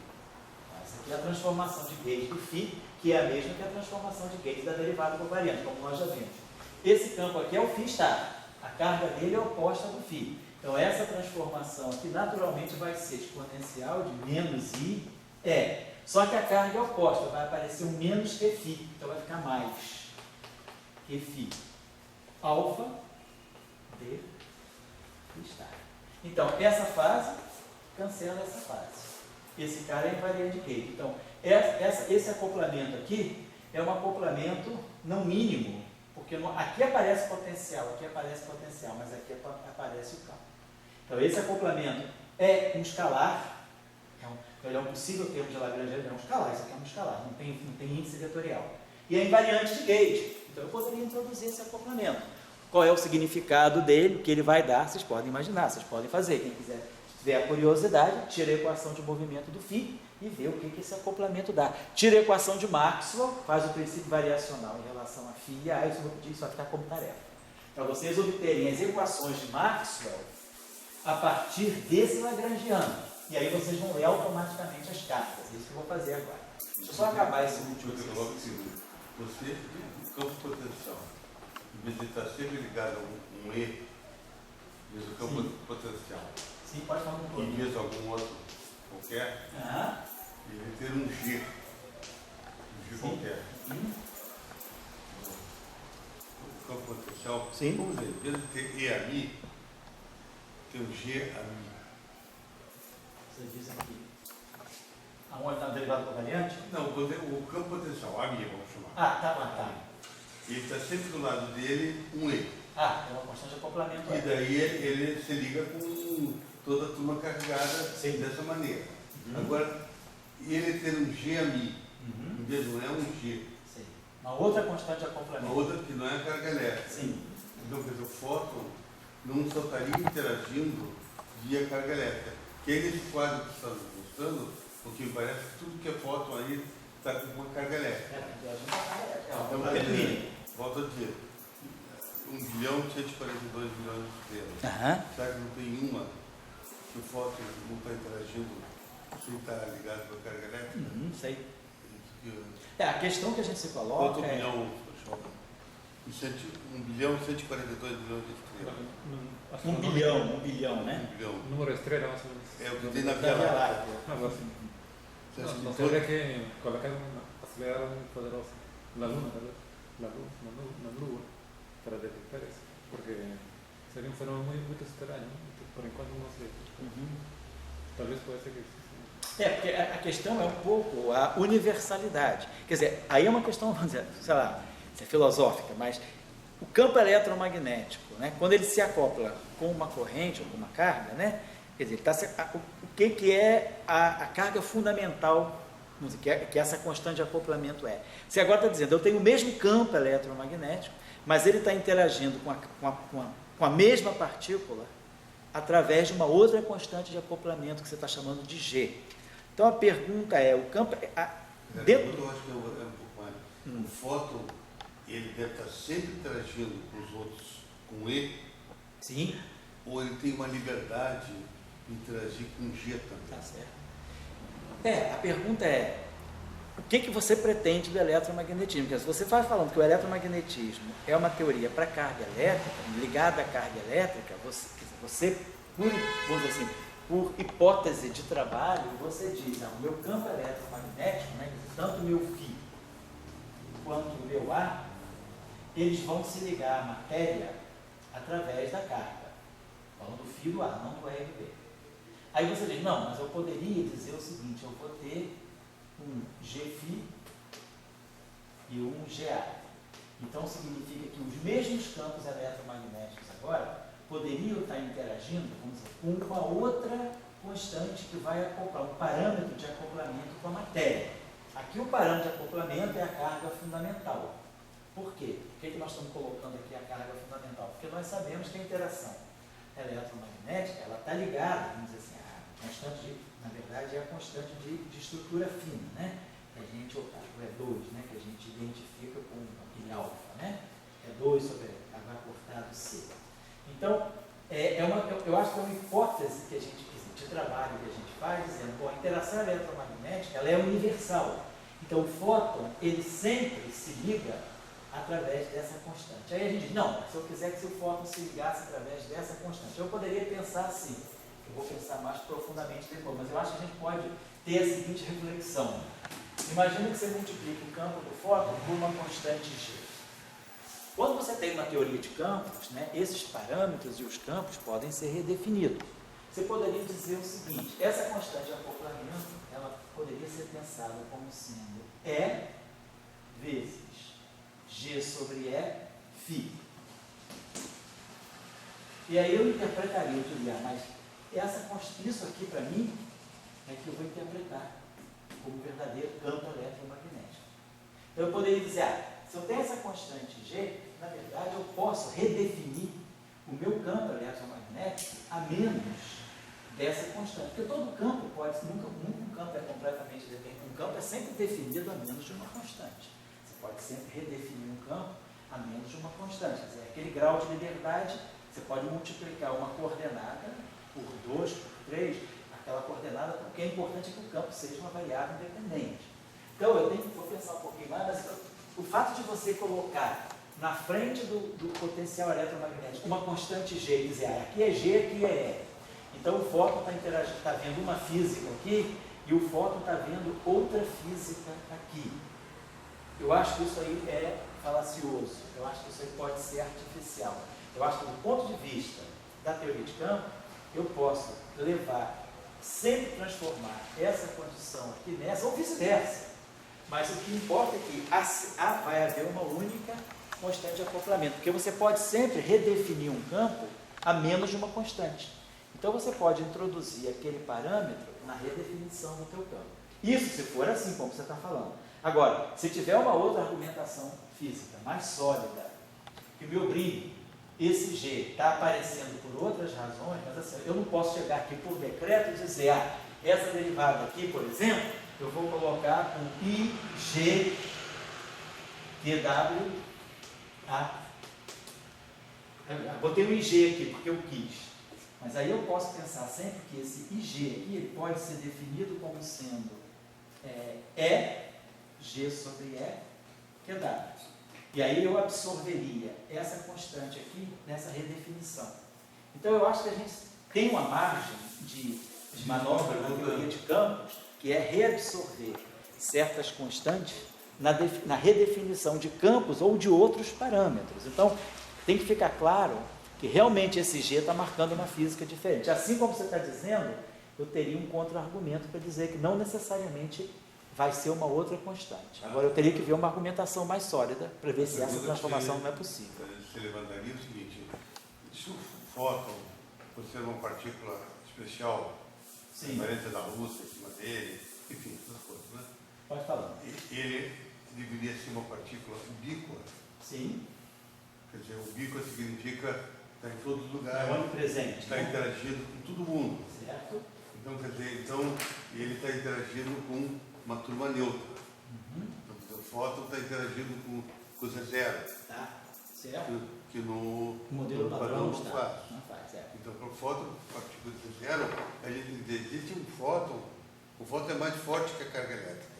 Essa aqui é a transformação de Gauss do φ, que é a mesma que a transformação de Gauss da derivada covariante, como nós já vimos. Esse campo aqui é o φ estático. A carga dele é oposta do φ. Então, essa transformação aqui, naturalmente, vai ser exponencial de menos I, Só que a carga é oposta, vai aparecer um menos que φ. Então, vai ficar mais que φ alfa de φ estático. Então, essa fase cancela essa fase. Esse cara é invariante de Gauss. Então, esse acoplamento aqui é um acoplamento não mínimo, porque aqui aparece potencial, mas aqui aparece o campo. Então, esse acoplamento é um escalar, então ele é um possível termo de Lagrange, ele é um escalar, isso aqui é um escalar, não tem índice vetorial. E é invariante de Gauss, então eu poderia introduzir esse acoplamento. Qual é o significado dele, o que ele vai dar, vocês podem imaginar, vocês podem fazer. Quem quiser ver a curiosidade, tira a equação de movimento do φ e vê o que esse acoplamento dá. Tira a equação de Maxwell, faz o princípio variacional em relação a φ e a isso vai ficar como tarefa. Para vocês obterem as equações de Maxwell a partir desse lagrangiano. E aí vocês vão ler automaticamente as cartas. É isso que eu vou fazer agora. Deixa eu só acabar esse último exercício. Você, o campo potencial, em vez de estar sempre ligado a um E, diz o campo potencial. Sim, pode falar um pouco. Em vez de algum outro qualquer, ele ter um G. Um G qualquer. O campo potencial, vamos dizer, em vez de ter E a mim, tem um G a mim. Você diz aqui. Aonde está o derivado covariante? Não, o campo potencial, a mim, vamos chamar. Tá. Ele está sempre do lado dele um E. É uma constante de acoplamento. E daí ele se liga com toda a turma carregada dessa maneira. Agora, ele ter um G a mim, em vez de não é um G. Sim. Uma outra constante de acoplamento. Uma outra que não é a carga elétrica. Sim. Então, quer dizer, o fóton não só estaria interagindo via carga elétrica. Que aí nesse quadro que está mostrando, porque me parece que tudo que é fóton aí está com uma carga elétrica. Volto a dizer, 1 bilhão 142 milhões de estrelas. Será que não tem uma que o fóton não está interagindo sem estar ligado com a carga elétrica? Sei. A questão que a gente se coloca quanto bilhão, 1 bilhão 142 milhões de estrelas. 1 bilhão, né? 1 bilhão. O número de estrella más o menos. É o que tem na Via Láctea. Algo así. Você acha que No tendría que colocar una aceleradora muy poderosa. La luna, tal vez. La luna, para detectar eso. Porque sería un fenómeno muy extraño. Por enquanto não sei. Talvez pode ser que exista. Porque a questão é um pouco a universalidade. Quer dizer, aí é uma questão, vamos dizer, sei lá, é filosófica, mas o campo eletromagnético, né, quando ele se acopla com uma corrente ou com uma carga, né, quer dizer, o que é a carga fundamental, vamos dizer, que essa constante de acoplamento é. Você agora está dizendo, eu tenho o mesmo campo eletromagnético, mas ele está interagindo com a mesma partícula através de uma outra constante de acoplamento que você está chamando de G. Então a pergunta é, o campo... Eu acho que é um pouco mais. O fóton, ele deve estar sempre interagindo com os outros, com E. Sim. Ou ele tem uma liberdade de interagir com G também. Tá certo. A pergunta é, o que você pretende do eletromagnetismo? Porque se você vai falando que o eletromagnetismo é uma teoria para carga elétrica, ligada à carga elétrica, você vamos dizer assim, por hipótese de trabalho, você diz, o meu campo eletromagnético, né, tanto o meu φ quanto o meu A, eles vão se ligar à matéria através da carga. Falando do φ do A, não do RB. Aí você diz, não, mas eu poderia dizer o seguinte, eu vou ter um Gφ e um GA. Então significa que os mesmos campos eletromagnéticos agora poderiam estar interagindo, vamos dizer, com uma outra constante que vai acoplar, um parâmetro de acoplamento com a matéria. Aqui o parâmetro de acoplamento é a carga fundamental. Por quê? Por que nós estamos colocando aqui a carga fundamental? Porque nós sabemos que a interação eletromagnética, ela está ligada, vamos dizer assim, a constante na verdade, é a constante de estrutura fina, né? Que a gente, o E2, né? Que a gente identifica com aquele alfa, né? E2 sobre H cortado C. Então, eu acho que é uma hipótese que a gente, de trabalho que a gente faz, dizendo, bom, a interação eletromagnética, ela é universal. Então, o fóton, ele sempre se liga através dessa constante. Aí a gente diz, não, se eu quiser que o fóton se ligasse através dessa constante, eu poderia pensar assim, eu vou pensar mais profundamente depois, mas eu acho que a gente pode ter a seguinte reflexão. Imagina que você multiplica o campo do fóton por uma constante G. Quando você tem uma teoria de campos, né, esses parâmetros e os campos podem ser redefinidos. Você poderia dizer o seguinte, essa constante de acoplamento, ela poderia ser pensada como sendo E vezes G sobre E, φ. E aí eu interpretaria, eu diria, mas isso aqui para mim é que eu vou interpretar como verdadeiro campo eletromagnético. Então eu poderia dizer, se eu tenho essa constante G, na verdade eu posso redefinir o meu campo eletromagnético a menos dessa constante. Porque todo campo nunca um campo é completamente definido. Um campo é sempre definido a menos de uma constante. Você pode sempre redefinir um campo a menos de uma constante. Quer dizer, aquele grau de liberdade, você pode multiplicar uma coordenada por 2, por 3, aquela coordenada, porque é importante que o campo seja uma variável independente. Então, vou pensar um pouquinho mais, mas o fato de você colocar na frente do potencial eletromagnético uma constante G e dizer, aqui é G, aqui é E. Então, o fóton está vendo uma física aqui e o fóton está vendo outra física aqui. Eu acho que isso aí é falacioso, eu acho que isso aí pode ser artificial. Eu acho que, do ponto de vista da teoria de campo, eu posso sempre transformar essa condição aqui nessa, ou vice-versa. Mas o que importa é que vai haver uma única constante de acoplamento, porque você pode sempre redefinir um campo a menos de uma constante. Então você pode introduzir aquele parâmetro na redefinição do teu campo. Isso se for assim, como você está falando. Agora, se tiver uma outra argumentação física mais sólida, que me obrigue, esse G está aparecendo por outras razões, mas assim, eu não posso chegar aqui por decreto e dizer, essa derivada aqui, por exemplo, eu vou colocar um IG TW A. Botei um IG aqui porque eu quis. Mas aí eu posso pensar sempre que esse IG aqui ele pode ser definido como sendo G sobre E, que é W. E aí eu absorveria essa constante aqui nessa redefinição. Então eu acho que a gente tem uma margem de manobra na teoria de campos que é reabsorver certas constantes na redefinição de campos ou de outros parâmetros. Então tem que ficar claro que realmente esse G está marcando uma física diferente. Assim como você está dizendo, eu teria um contra-argumento para dizer que não necessariamente vai ser uma outra constante. Agora eu teria que ver uma argumentação mais sólida para ver se essa transformação não é possível. Você levantaria o seguinte, se o fóton fosse uma partícula especial, diferente da luz em cima dele, enfim, essas coisas, né? Pode falar. Ele deveria ser uma partícula ubíqua. Sim. Quer dizer, ubíqua significa estar em todos os lugares. É onipresente. Está interagindo com todo mundo. Certo. Então, quer dizer, ele está interagindo com uma turma neutra. Então, o fóton está interagindo com coisa zero. Tá, certo. Que no modelo padrão não faz. Não faz, certo. Então, para o fóton, partícula de zero, a gente diz, existe um fóton, o fóton é mais forte que a carga elétrica.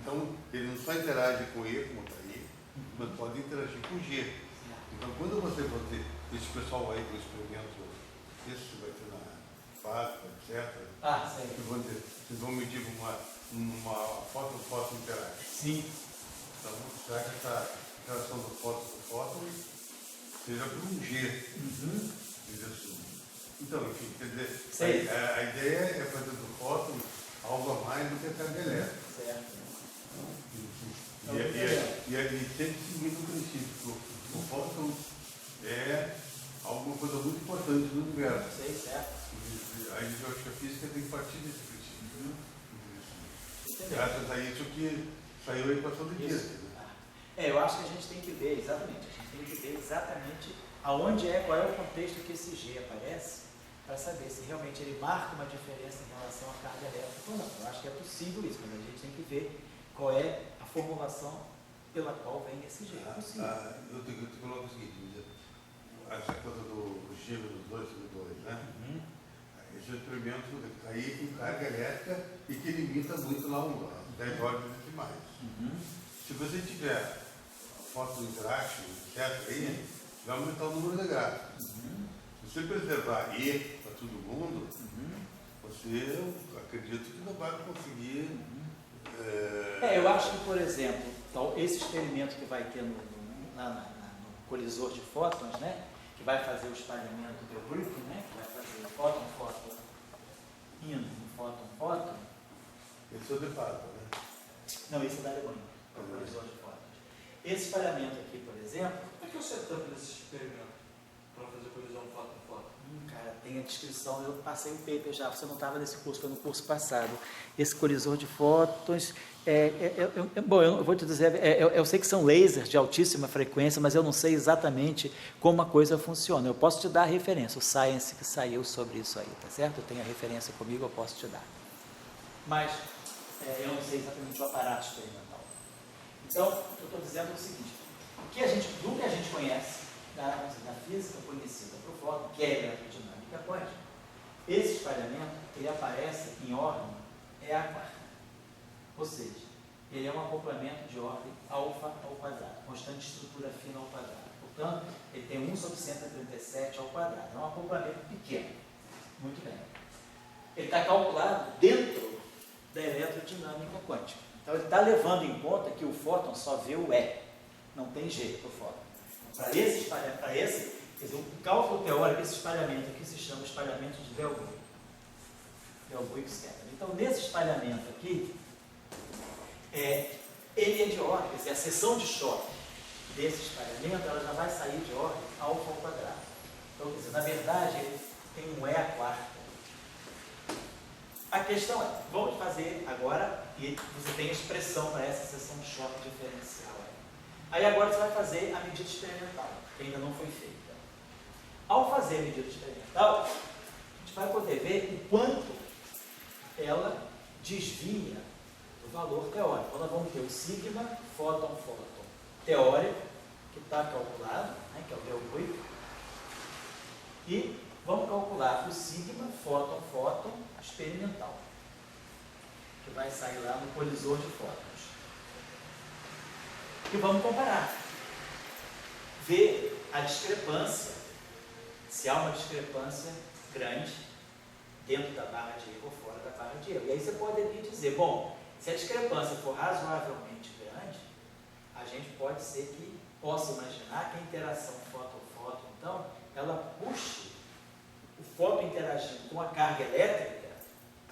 Então, ele não só interage com E, como está aí, mas pode interagir com G. Então, quando você for ter esse pessoal aí do experimento, esse vai ter na fábrica, etc., sei. vocês vão medir uma fóton interage. Sim. Então, será que essa interação do fóton seja por um G? Então, enfim, quer dizer, a ideia é fazer do fóton algo a mais do que a carga elétrica. Certo. E aí sempre seguindo o princípio que o fóton é alguma coisa muito importante no universo. Certo. Aí eu acho que a física tem que partir desse princípio. Graças a isso que saiu a equação de Dirac. Eu acho que a gente tem que ver exatamente aonde qual é o contexto que esse G aparece, para saber se realmente ele marca uma diferença em relação à carga elétrica ou não. Eu acho que é possível isso, mas a gente tem que ver qual é a formulação pela qual vem esse G. É possível. Eu te coloco o seguinte, essa coisa do G menos 2 sobre 2, né? Esse experimento está aí com carga elétrica e que limita muito lá um 10 ordens decimais. Se você tiver foto interaction, etc., aí, vai aumentar o número de gráficos. Se você preservar E para todo mundo, você acredito que não vai conseguir. Eu acho que, por exemplo, então, esse experimento que vai ter no colisor de fótons, né, que vai fazer o espalhamento do Brooke, né, que vai fazer o fóton, indo no fóton. Esse é o de Papa, né? Não, esse é da Alemanha, é o colisor de fótons. Esse espalhamento aqui, por exemplo. Como é que é o setup desse experimento para fazer colisão fóton? Cara, tem a descrição, eu passei um paper já, você não estava nesse curso, foi no curso passado. Esse colisor de fótons, bom, eu vou te dizer, eu sei que são lasers de altíssima frequência, mas eu não sei exatamente como a coisa funciona. Eu posso te dar a referência, o Science que saiu sobre isso aí, tá certo? Eu tenho a referência comigo, eu posso te dar. Mas eu não sei exatamente o aparato experimental. Então, eu estou dizendo o seguinte, do que a gente conhece, da física conhecida para o fóton, que é a eletrodinâmica quântica, esse espalhamento, ele aparece em ordem a quarta. Ou seja, ele é um acoplamento de ordem alfa ao quadrado, constante estrutura fina ao quadrado. Portanto, ele tem 1 sobre 137 ao quadrado. É um acoplamento pequeno. Muito bem. Ele está calculado dentro da eletrodinâmica quântica. Então, ele está levando em conta que o fóton só vê o E, não tem G para o fóton. Para esse, quer dizer, o cálculo teórico, esse espalhamento aqui se chama espalhamento de Bell-Buick-Scatter. Então, nesse espalhamento aqui, ele é de ordem, quer dizer, a seção de choque desse espalhamento, ela já vai sair de ordem alfa ao quadrado. Então, quer dizer, na verdade, ele tem um E à quarta. A questão é, vamos fazer agora, e você tem a expressão para essa seção de choque diferencial. Aí agora você vai fazer a medida experimental, que ainda não foi feita. Ao fazer a medida experimental, a gente vai poder ver o quanto ela desvia do valor teórico. Então nós vamos ter o sigma fóton teórico, que está calculado, né, que é o Bell-Buick, e vamos calcular o sigma fóton experimental, que vai sair lá no colisor de fótons. E vamos comparar. Ver a discrepância, se há uma discrepância grande dentro da barra de erro ou fora da barra de erro. E aí você pode me dizer, bom, se a discrepância for razoavelmente grande, a gente pode ser que possa imaginar que a interação fóton-fóton, então, ela puxe o fóton interagindo com a carga elétrica,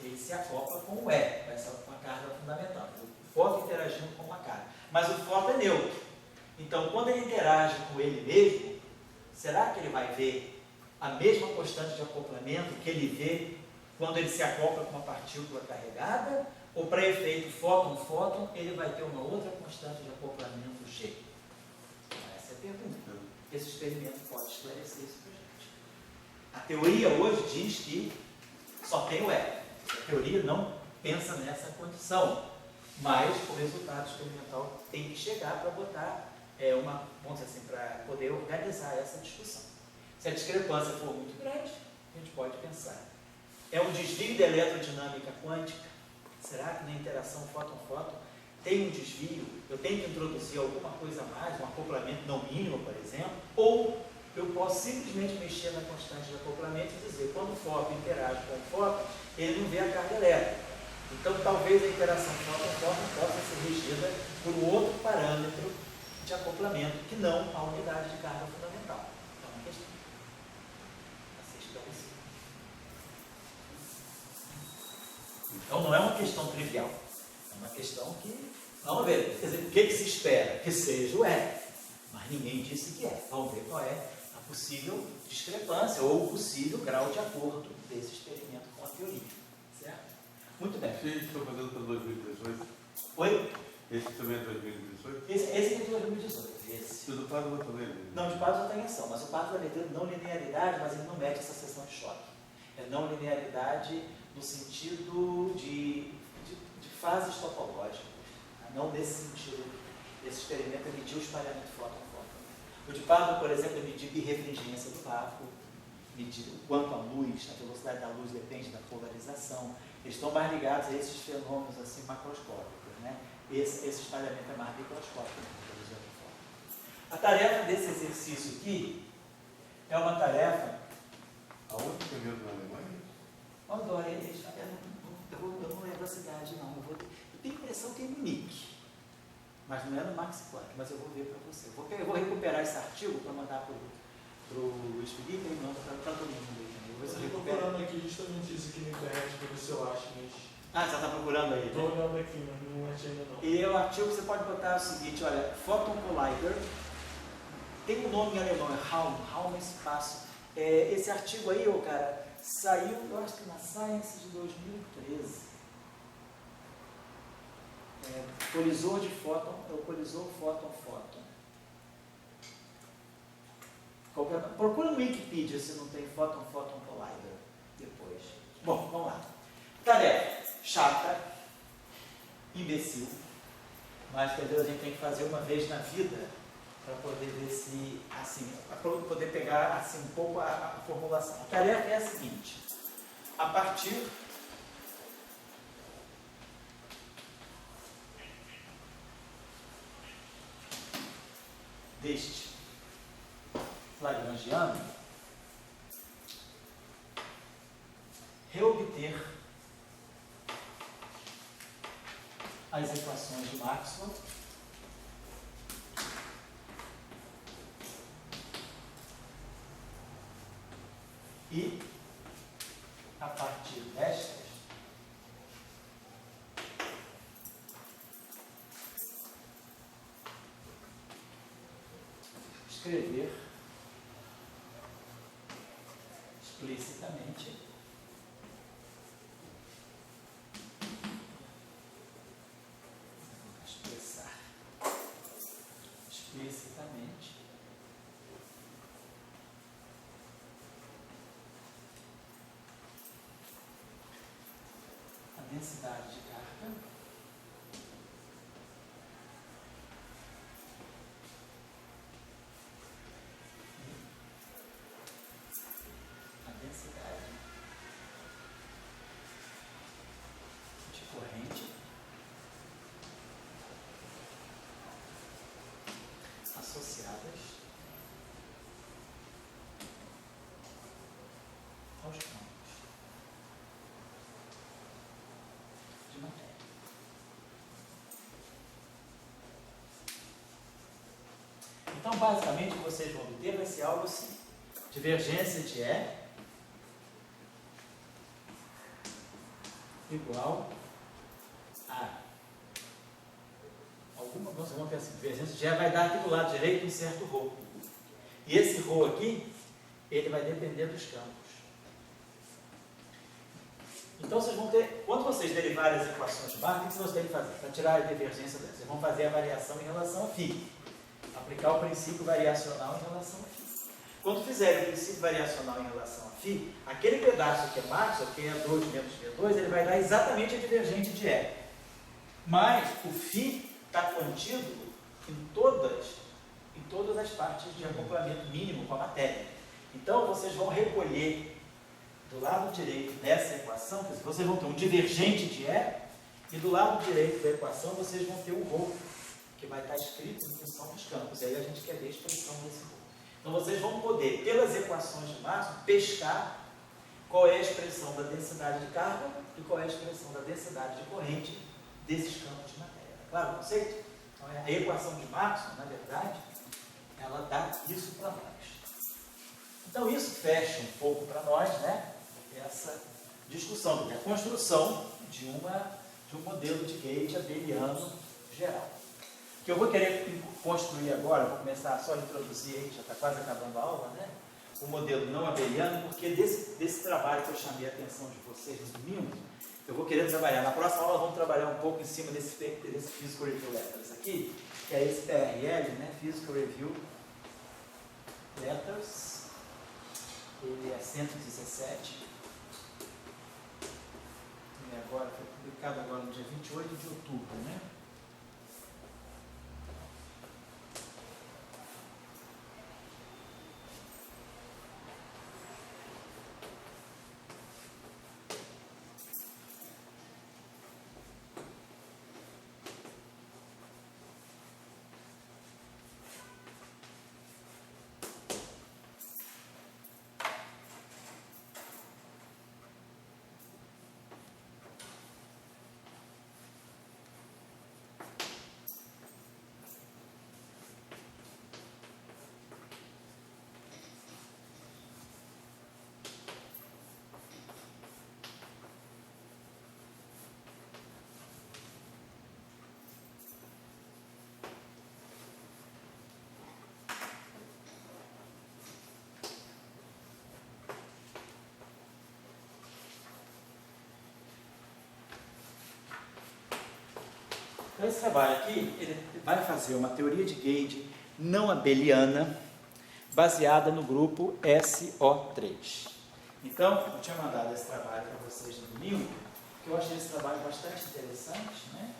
ele se acopla com o E, com a carga fundamental. O fóton interagindo com uma carga. Mas o fóton é neutro. Então, quando ele interage com ele mesmo, será que ele vai ver a mesma constante de acoplamento que ele vê quando ele se acopla com uma partícula carregada? Ou, para efeito fóton-fóton, ele vai ter uma outra constante de acoplamento G? Essa é a pergunta. Esse experimento pode esclarecer isso para a gente. A teoria hoje diz que só tem o E. A teoria não pensa nessa condição. Mas o resultado experimental tem que chegar para botar vamos dizer assim, para poder organizar essa discussão. Se a discrepância for muito grande, a gente pode pensar. É um desvio da eletrodinâmica quântica? Será que na interação fóton-fóton tem um desvio, eu tenho que introduzir alguma coisa a mais, um acoplamento não mínimo, por exemplo, ou eu posso simplesmente mexer na constante de acoplamento e dizer, quando o fóton interage com o fóton, ele não vê a carga elétrica. Então, talvez a interação fóton-fóton possa ser regida por um outro parâmetro de acoplamento, que não a unidade de carga fundamental. É uma questão a ser esclarecida. Então, não é uma questão trivial. É uma questão que, vamos ver, quer dizer, o que se espera? Que seja o E. Mas ninguém disse que é. Vamos ver qual é a possível discrepância ou o possível grau de acordo desse experimento com a teoria. Certo? Muito bem. Vocês estão fazendo para 2018? Oi? Esse também é 2018? Esse é de 2018. Esse. O do Pádua também? Não, de Pádua tem ação, mas o Pádua vai ter não linearidade, mas ele não mede essa seção de choque. É não linearidade no sentido de fases topológicas. Não nesse sentido. Esse experimento é medir o espalhamento fóton-fóton. O de Pádua, por exemplo, é medir birrefringência do vácuo, medir o quanto a luz, a velocidade da luz depende da polarização. Eles estão mais ligados a esses fenômenos assim, macroscópicos. Né? Esse espalhamento é mais microscópico. A tarefa desse exercício aqui é uma tarefa. Aonde você viu na Alemanha? Olha, eu não lembro a cidade, não. Eu tenho a impressão que é em Munique. Mas não é no Max Planck, mas eu vou ver para você. Eu vou recuperar esse artigo para mandar para o Luiz Felipe e mando para todo mundo aí também. Eu estou procurando aqui justamente isso aqui na internet para ver se eu acho, mas... Ah, você está procurando aí? Estou olhando aqui, mas não achei ainda não. E o artigo você pode botar o seguinte, olha, Photon Collider, tem um nome em alemão, é Raum Espaço. Esse artigo aí, cara, saiu, eu acho que na Science de 2013. Colisor de fóton, é o colisor fóton-fóton. Procura no Wikipedia se não tem Photon Collider depois. Bom, vamos lá. Tarefa chata, imbecil, mas que às vezes a gente tem que fazer uma vez na vida para poder ver se, assim, para poder pegar assim, um pouco a formulação. A tarefa é a seguinte: a partir deste lagrangiano, reobter as equações de Maxwell e, a partir destas, escrever explicitamente a densidade de carga e a densidade de corrente associadas aos campos de matéria. Então, basicamente, o que vocês vão obter vai ser algo assim: divergência de E igual a alguma, nós vamos ter assim, divergência de E vai dar aqui do lado direito um certo ρ. E esse ρ aqui, ele vai depender dos campos. Então, vocês vão ter, quando vocês derivarem as equações de Bach, o que vocês têm que fazer? Para tirar a divergência delas, vocês vão fazer a variação em relação a φ. Aplicar o princípio variacional em relação a φ. Quando fizerem o princípio variacional em relação a φ, aquele pedaço que é Maxwell, que é 2 menos V2, ele vai dar exatamente a divergente de E. Mas o φ está contido em todas as partes de acoplamento mínimo com a matéria. Então, vocês vão recolher do lado direito dessa equação, vocês vão ter um divergente de E E do lado direito da equação, vocês vão ter o rho, que vai estar escrito em função dos campos. E aí a gente quer ver a expressão desse rho. Então, vocês vão poder, pelas equações de Maxwell, pescar qual é a expressão da densidade de carga e qual é a expressão da densidade de corrente desses campos de matéria. Tá claro o conceito? Então, a equação de Maxwell, na verdade, ela dá isso para nós. Então, isso fecha um pouco para nós, né, essa discussão, a construção de um modelo de gauge abeliano geral. O que eu vou querer construir agora, vou começar só a introduzir aí, já está quase acabando a aula, né? O modelo não abeliano, porque desse trabalho que eu chamei a atenção de vocês no domingo, eu vou querer trabalhar. Na próxima aula vamos trabalhar um pouco em cima desse Physical Review Letters aqui, que é esse PRL, né? Physical Review Letters. Ele é 117. E agora, foi publicado agora no dia 28 de outubro, né? Então, esse trabalho aqui, ele vai fazer uma teoria de gauge não abeliana, baseada no grupo SO3. Então, eu tinha mandado esse trabalho para vocês no domingo, que eu achei esse trabalho bastante interessante, né?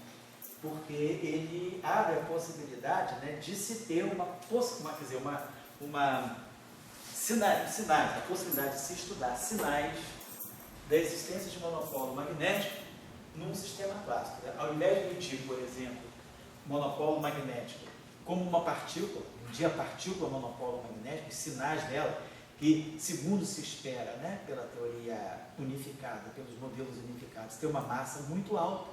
Porque ele abre a possibilidade, né, de se ter sinais, a possibilidade de se estudar sinais da existência de monopolo magnético num sistema clássico. Ao invés de emitir, por exemplo, monopolo magnético como uma partícula, a partícula monopolo magnético, os sinais dela, que, segundo se espera, né, pela teoria unificada, pelos modelos unificados, tem uma massa muito alta,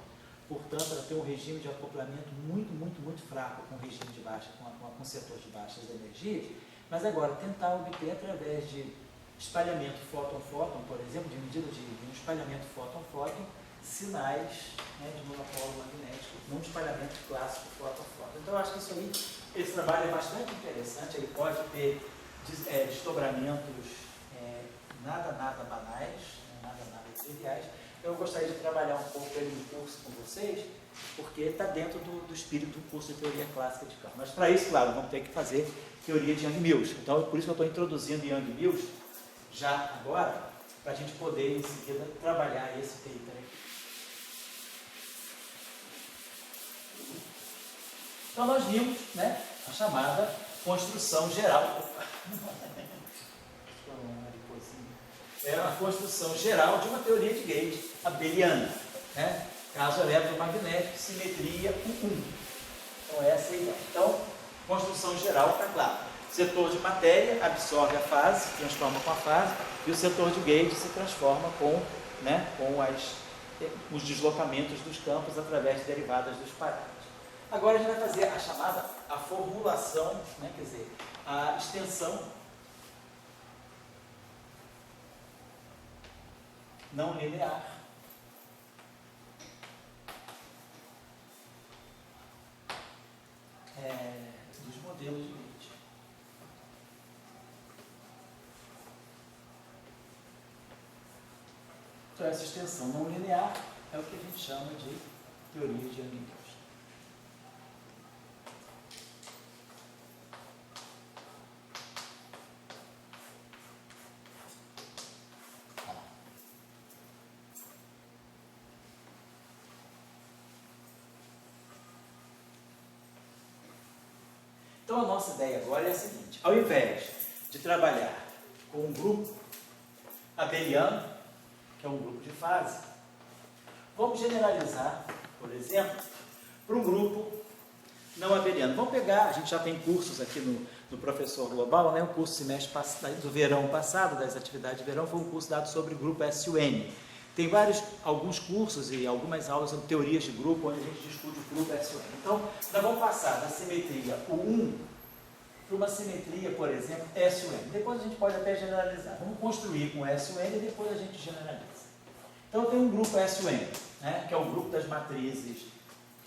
portanto, ela tem um regime de acoplamento muito fraco com o regime de baixa, com setor de baixas energias, mas agora tentar obter através de espalhamento fóton-fóton, por exemplo, de medida de um espalhamento fóton-fóton, sinais, né, de monopolo magnético, num espalhamento clássico fóton-fóton. Então, eu acho que isso aí, esse trabalho é bastante interessante, ele pode ter desdobramentos nada banais, nada triviais. Eu gostaria de trabalhar um pouco ele no curso com vocês, porque está dentro do espírito do curso de teoria clássica de campo. Mas para isso, claro, vamos ter que fazer teoria de Young-Mills. Então, por isso que eu estou introduzindo Young-Mills já agora, para a gente poder, em seguida, trabalhar esse paper aqui. Então, nós vimos, né, a chamada construção geral. É a construção geral de uma teoria de gauge abeliana, né? Caso eletromagnético, simetria 1. Então, essa é a ideia. Então, construção geral está claro. O setor de matéria absorve a fase, se transforma com a fase, e o setor de gauge se transforma com os deslocamentos dos campos através de derivadas dos parâmetros. Agora a gente vai fazer a chamada, a formulação, né, quer dizer, a extensão não linear dos modelos de gauge. Então, essa extensão não linear é o que a gente chama de teoria de Young-Mills. Então, a nossa ideia agora é a seguinte: ao invés de trabalhar com um grupo abeliano, que é um grupo de fase, vamos generalizar por exemplo, para um grupo não abeliano. Vamos pegar, a gente já tem cursos aqui no Professor Global, né? O curso semestre do verão passado, das atividades de verão, foi um curso dado sobre grupo SUN. Tem alguns cursos e algumas aulas sobre teorias de grupo, onde a gente discute o grupo SUN. Então, nós vamos passar da simetria U1 para uma simetria, por exemplo, SUN. Depois a gente pode até generalizar. Vamos construir com SUN e depois a gente generaliza. Então, tem um grupo SUN, né? Que é o grupo das matrizes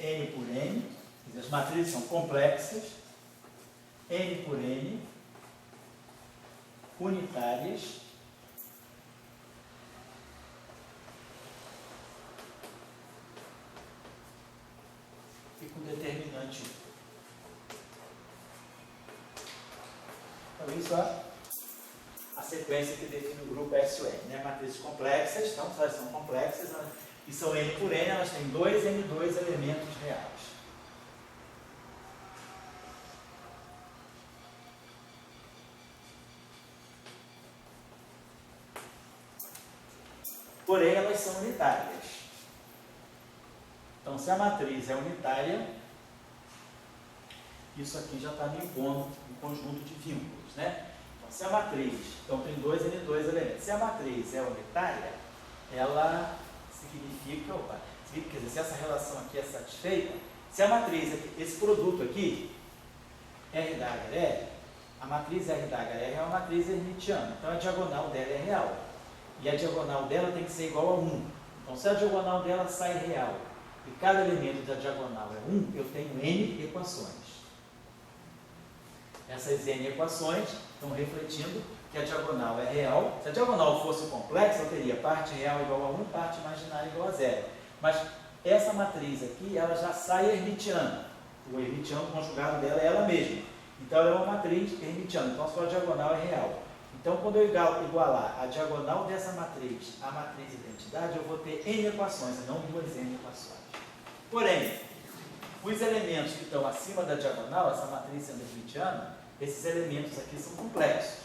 N por N. As matrizes são complexas, N por N, unitárias, e com determinante 1. Então, isso é a sequência que define o grupo SUN, né? Matrizes complexas, então, se elas são complexas, e são N por N, elas têm 2 N2 elementos reais. Porém, elas são unitárias. Então, se a matriz é unitária, isso aqui já está me impondo um conjunto de vínculos, né? Então, se a matriz, então tem 2 N2 elementos. Se a matriz é unitária, ela significa, quer dizer, se essa relação aqui é satisfeita, se a matriz, esse produto aqui, R da HR, a matriz R da HR é uma matriz hermitiana, então a diagonal dela é real. E a diagonal dela tem que ser igual a 1. Então, se a diagonal dela sai real e cada elemento da diagonal é 1, eu tenho N equações. Essas N equações estão refletindo que a diagonal é real. Se a diagonal fosse complexa, eu teria parte real igual a 1, parte imaginária igual a 0. Mas essa matriz aqui, ela já sai hermitiana. O hermitiano conjugado dela é ela mesma. Então, ela é uma matriz hermitiana. Então, a sua diagonal é real. Então, quando eu igualar a diagonal dessa matriz à matriz identidade, eu vou ter N equações, e não 2 N equações. Porém, os elementos que estão acima da diagonal, essa matriz sendo hermitiana, esses elementos aqui são complexos.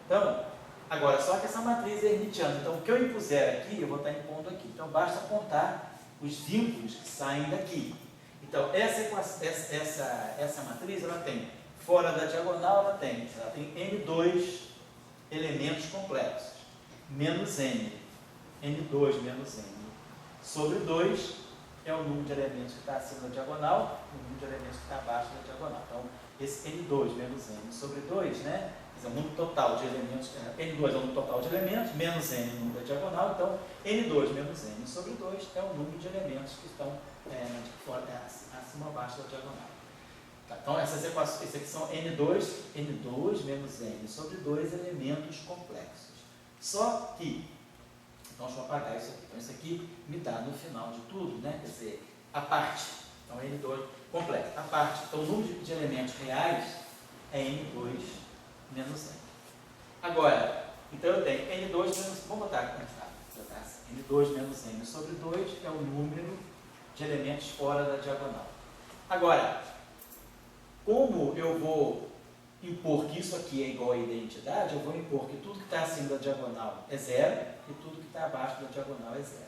Então, agora, só que essa matriz é hermitiana. Então, o que eu impuser aqui, eu vou estar impondo aqui. Então, basta apontar os vínculos que saem daqui. Então, essa matriz, ela tem, fora da diagonal, ela tem N2 elementos complexos, menos N, N2 menos N, sobre 2 é o número de elementos que está acima da diagonal, e o número de elementos que está abaixo da diagonal. Então, esse N2 menos N sobre 2, né? É o número total de elementos, N2 é o número total de elementos, menos N é o número da diagonal, então N2 menos N sobre 2 é o número de elementos que estão acima ou abaixo da diagonal. Então, essas equações, aqui são N2 menos N sobre 2 elementos complexos. Só que, então deixa eu apagar isso aqui. Então, isso aqui me dá no final de tudo, né? Quer dizer, a parte, então N2 complexo. A parte, então o número de elementos reais é N2 menos N. Agora, então eu tenho N2 menos, vamos botar aqui, N2 menos N sobre 2 é o número de elementos fora da diagonal. Agora, como eu vou impor que isso aqui é igual à identidade, eu vou impor que tudo que está acima da diagonal é 0 e tudo que está abaixo da diagonal é 0.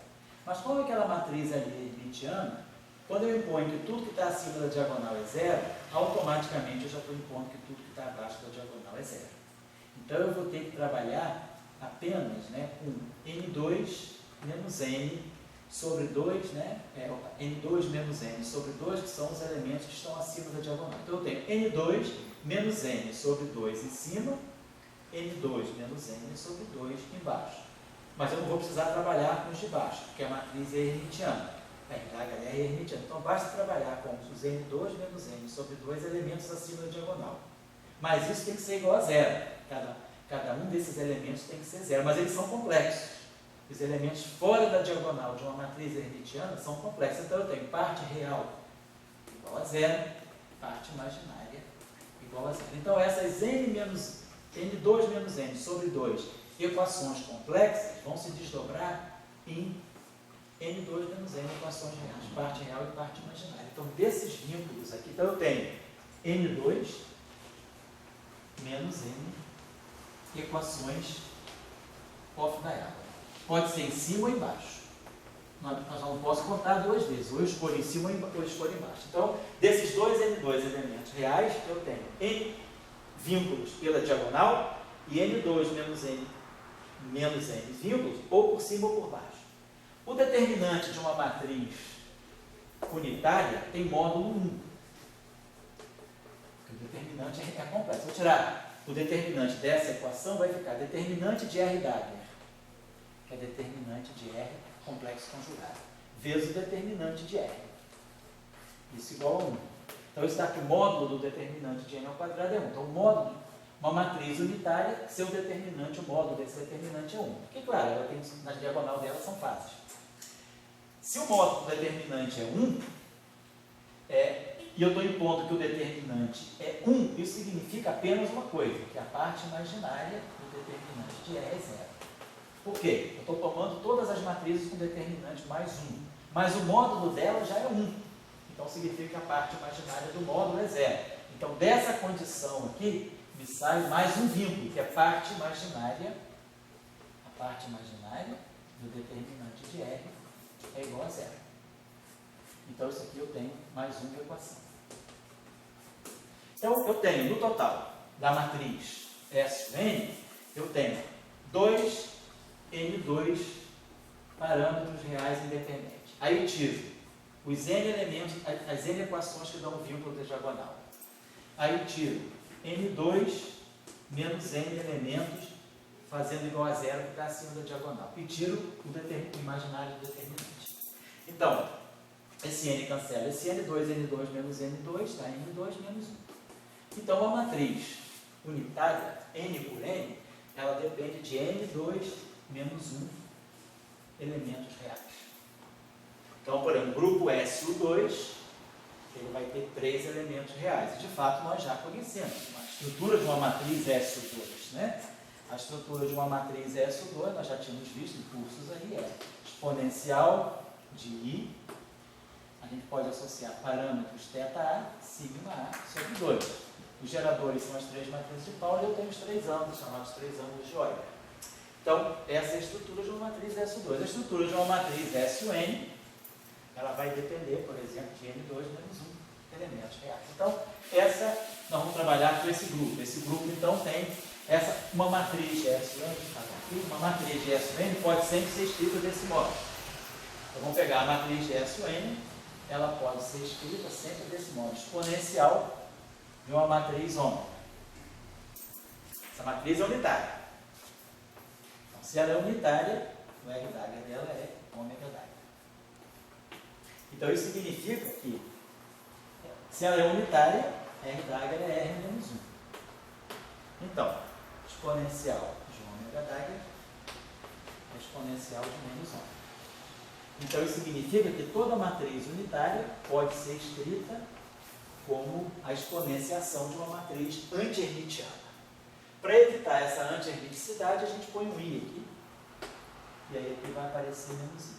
Mas como aquela matriz ali é hermitiana, quando eu imponho que tudo que está acima da diagonal é 0, automaticamente eu já estou impondo que tudo que está abaixo da diagonal é 0. Então eu vou ter que trabalhar apenas, né, com N2 menos N sobre 2, né? N2 menos N sobre 2, que são os elementos que estão acima da diagonal. Então eu tenho N2 menos N sobre 2 em cima, N2 menos N sobre 2 embaixo. Mas eu não vou precisar trabalhar com os de baixo, porque a matriz é hermitiana. A RH é hermitiana. Então basta trabalhar com os N2 menos N sobre 2 elementos acima da diagonal. Mas isso tem que ser igual a 0. Cada um desses elementos tem que ser 0, mas eles são complexos. Os elementos fora da diagonal de uma matriz hermitiana são complexos. Então eu tenho parte real igual a 0, parte imaginária igual a 0. Então essas N2 menos N sobre 2 equações complexas vão se desdobrar em N2 menos N equações reais, parte real e parte imaginária. Então desses vínculos aqui, então eu tenho N2 menos N equações off-diagonal. Pode ser em cima ou embaixo. nós não posso contar duas vezes, ou eu escolho em cima ou eu escolho embaixo. Então, desses dois N2 elementos reais, eu tenho N vínculos pela diagonal e N2 menos N vínculos, ou por cima ou por baixo. O determinante de uma matriz unitária tem módulo 1. O determinante é complexo. Vou tirar o determinante dessa equação, vai ficar determinante de R Dagger, que é determinante de R complexo conjugado, vezes o determinante de R. Isso igual a 1. Então, isso dá que o módulo do determinante de N ao quadrado é 1. Então, o módulo, uma matriz unitária, seu determinante, o módulo desse determinante é 1. Porque, claro, ela tem, na diagonal dela são fáceis. Se o módulo do determinante é 1, e eu estou impondo que o determinante é 1, isso significa apenas uma coisa, que a parte imaginária do determinante de R é 0. Por quê? Eu estou tomando todas as matrizes com determinante mais 1, mas o módulo dela já é 1. Então, significa que a parte imaginária do módulo é 0. Então, dessa condição aqui, me sai mais um vínculo, que é a parte imaginária do determinante de R é igual a 0. Então, isso aqui eu tenho mais uma equação. Então, eu tenho, no total da matriz S(N), eu tenho 2 N2 parâmetros reais independentes. Aí eu tiro os N elementos, as N equações que dão o vínculo da diagonal. Aí eu tiro N2 menos N elementos, fazendo igual a 0, que está acima da diagonal. E tiro o imaginário do determinante. Então, esse N cancela esse N2 menos N2, dá N2 menos 1. Então, a matriz unitária, N por N, ela depende de N2 menos 1 elementos reais. Então, por exemplo, o grupo SU2, ele vai ter 3 elementos reais. De fato, nós já conhecemos a estrutura de uma matriz SU2, né? A estrutura de uma matriz SU2, nós já tínhamos visto em cursos aí, é exponencial de I. A gente pode associar parâmetros θA, sigma A, sobre 2. Os geradores são as 3 matrizes de Pauli e eu tenho os 3 ângulos, chamados 3 ângulos de Euler. Então, essa é a estrutura de uma matriz SU2. A estrutura de uma matriz SUN, ela vai depender, por exemplo, de N2 menos 1 elementos reais. Então, nós vamos trabalhar com esse grupo. Esse grupo, então, tem uma matriz SUN, uma matriz de SUN pode sempre ser escrita desse modo. Então, vamos pegar a matriz de SUN, ela pode ser escrita sempre desse modo, exponencial de uma matriz ômega. Essa matriz é unitária. Então, se ela é unitária, o R Dagger dela é ômega Dagger. Então, isso significa que, se ela é unitária, R Dagger é R menos 1. Então, exponencial de ômega Dagger é exponencial de menos 1. Então, isso significa que toda matriz unitária pode ser escrita como a exponenciação de uma matriz anti-hermitiana. Para evitar essa anti-hermiticidade, a gente põe um I aqui, e aí aqui vai aparecer menos I.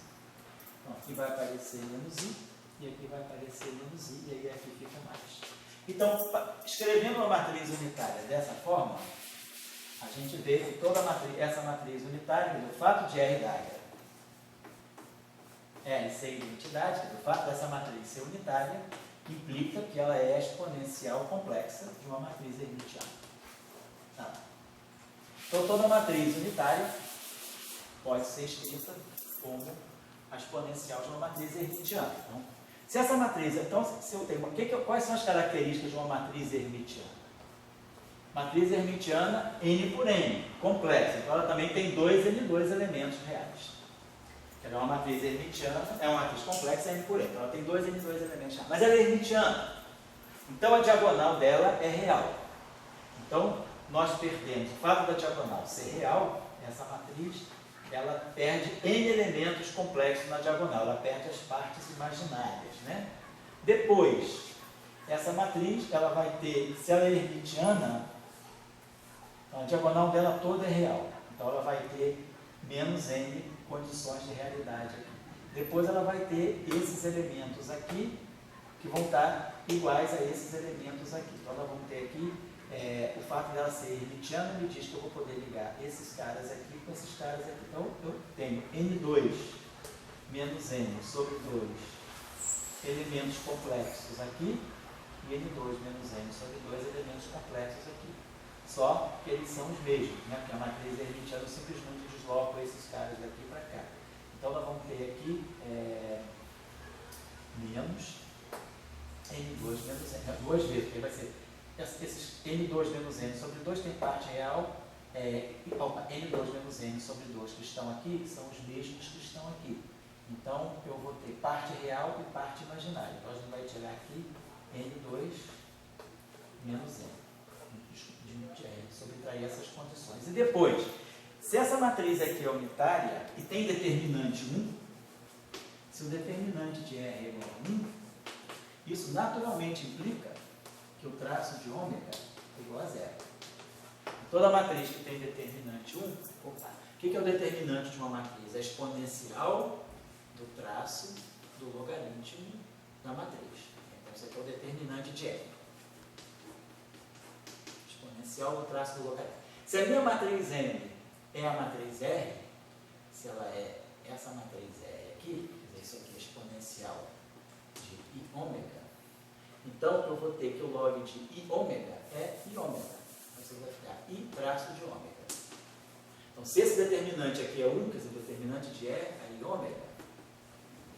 Então, aqui vai aparecer menos I, e aqui vai aparecer menos I, e aí aqui fica mais. Então, escrevendo uma matriz unitária dessa forma, a gente vê que toda essa matriz unitária, do fato de R Dagger ser identidade, do fato dessa matriz ser unitária, implica que ela é exponencial complexa de uma matriz hermitiana. Tá. Então, toda matriz unitária pode ser escrita como a exponencial de uma matriz hermitiana. Então, se essa matriz, se eu tenho, quais são as características de uma matriz hermitiana? Matriz hermitiana N por N, complexa. Então, ela também tem 2 N2 elementos reais. Ela é uma matriz hermitiana, é uma matriz complexa N por N. Então, ela tem 2 N2 elementos reais. Mas ela é hermitiana. Então, a diagonal dela é real. Então, nós perdemos o fato da diagonal ser real, essa matriz, ela perde N elementos complexos na diagonal, ela perde as partes imaginárias, né? Depois, essa matriz, ela vai ter, se ela é hermitiana, a diagonal dela toda é real. Então, ela vai ter menos N condições de realidade aqui. Depois, ela vai ter esses elementos aqui, que vão estar iguais a esses elementos aqui. Então, nós vamos ter aqui, o fato dela ser hermitiana me diz que eu vou poder ligar esses caras aqui com esses caras aqui. Então, eu tenho N2 menos N sobre 2 elementos complexos aqui, e N2 menos N sobre 2 elementos complexos aqui. Só que eles são os mesmos, né? Porque a matriz hermitiana eu simplesmente desloco esses caras daqui para cá. Então nós vamos ter aqui menos N2 menos N, duas vezes, porque vai ser esses N2 menos N sobre 2 tem parte real, N2 menos N sobre 2 que estão aqui são os mesmos que estão aqui. Então eu vou ter parte real e parte imaginária. Então a gente vai tirar aqui N2 menos N. Subtrair essas condições. E depois, se essa matriz aqui é unitária e tem determinante 1, se o determinante de R é igual a 1, isso naturalmente implica que o traço de ômega é igual a 0. Toda matriz que tem determinante 1, o que é o determinante de uma matriz? A exponencial do traço do logaritmo da matriz. Então, esse aqui é o determinante de R. Exponencial do traço do logaritmo. Se a minha matriz M é a matriz R, se ela é essa matriz R aqui, quer dizer, isso aqui é exponencial de I ômega, então eu vou ter que o log de I ômega é I ômega. Então vai ficar I traço de ômega. Então, se esse determinante aqui é 1, quer dizer, o determinante de R, a I ômega,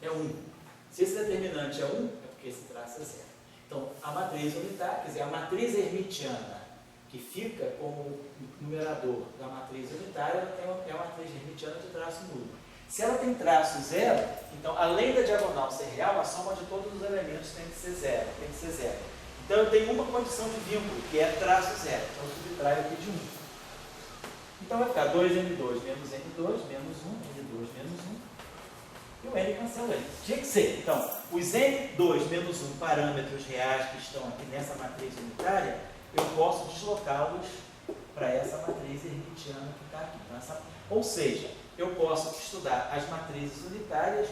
é 1. Se esse determinante é 1, é porque esse traço é 0. Então, a matriz unitária, quer dizer, a matriz hermitiana, que fica como numerador da matriz unitária, ela é uma matriz hermitiana de traço nulo. Se ela tem traço 0, então, além da diagonal ser real, a soma de todos os elementos tem que ser 0. Então, eu tenho uma condição de vínculo, que é traço 0. Então, eu subtraio aqui de 1. Então, vai ficar 2N2 menos N2 menos 1, N2 menos 1. E o N cancela N. Tinha que ser. Então, os N2 menos 1 parâmetros reais que estão aqui nessa matriz unitária, eu posso deslocá-los para essa matriz hermitiana que está aqui. Então, ou seja, eu posso estudar as matrizes unitárias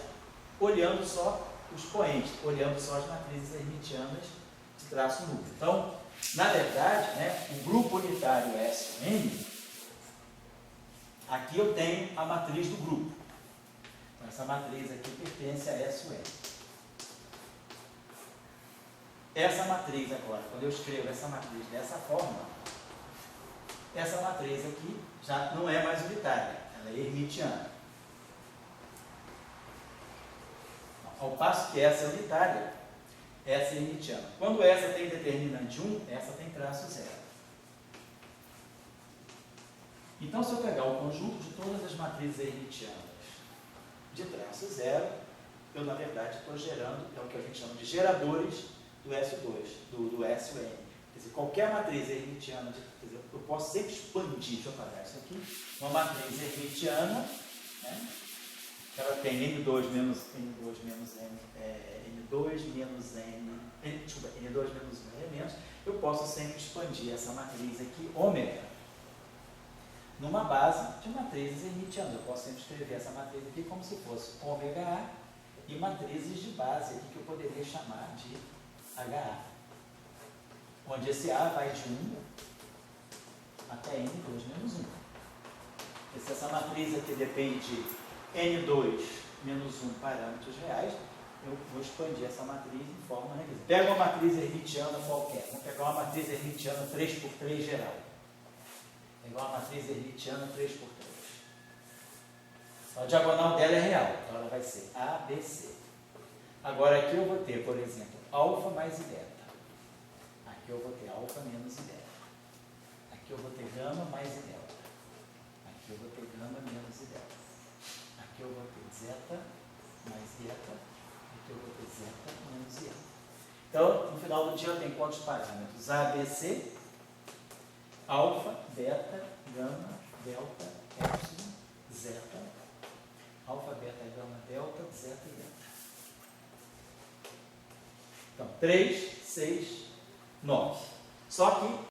olhando só os poentes, olhando só as matrizes hermitianas de traço nulo. Então, na verdade, né, o grupo unitário SN, aqui eu tenho a matriz do grupo. Então, essa matriz aqui pertence a SN. Essa matriz agora, quando eu escrevo essa matriz dessa forma, essa matriz aqui já não é mais unitária, ela é hermitiana. Ao passo que essa é unitária, essa é hermitiana. Quando essa tem determinante 1, essa tem traço 0. Então, se eu pegar o conjunto de todas as matrizes hermitianas de traço 0, eu, na verdade, estou gerando, é o que a gente chama de geradores do S2, do SN. Quer dizer, qualquer matriz hermitiana, quer dizer, eu posso sempre expandir, deixa eu apagar isso aqui, uma matriz hermitiana, né, ela tem N2 menos N, N2 menos 1 elementos, eu posso sempre expandir essa matriz aqui, ômega, numa base de matrizes hermitianas. Eu posso sempre escrever essa matriz aqui como se fosse ômega A e matrizes de base aqui que eu poderia chamar de HA, onde esse A vai de 1 até N2 menos 1. E se essa matriz aqui depende de N2 menos 1 parâmetros reais, eu vou expandir essa matriz em forma regressiva. Pega uma matriz hermitiana qualquer, vamos pegar uma matriz hermitiana 3x3 geral. Pegar uma matriz hermitiana 3x3. A diagonal dela é real, então ela vai ser A, B, C. Agora aqui eu vou ter, por exemplo, alfa mais beta. Aqui eu vou ter alfa menos beta. Aqui eu vou ter gama mais delta. Aqui eu vou ter gama menos delta. Aqui eu vou ter zeta mais zeta. Aqui eu vou ter zeta menos zeta. Então, no final do dia eu tenho quantos parâmetros? A, B, C, alfa, beta, gama, delta, epsilon, zeta, alfa, beta, gama, delta, zeta e delta. Então, 3, 6, 9. Só que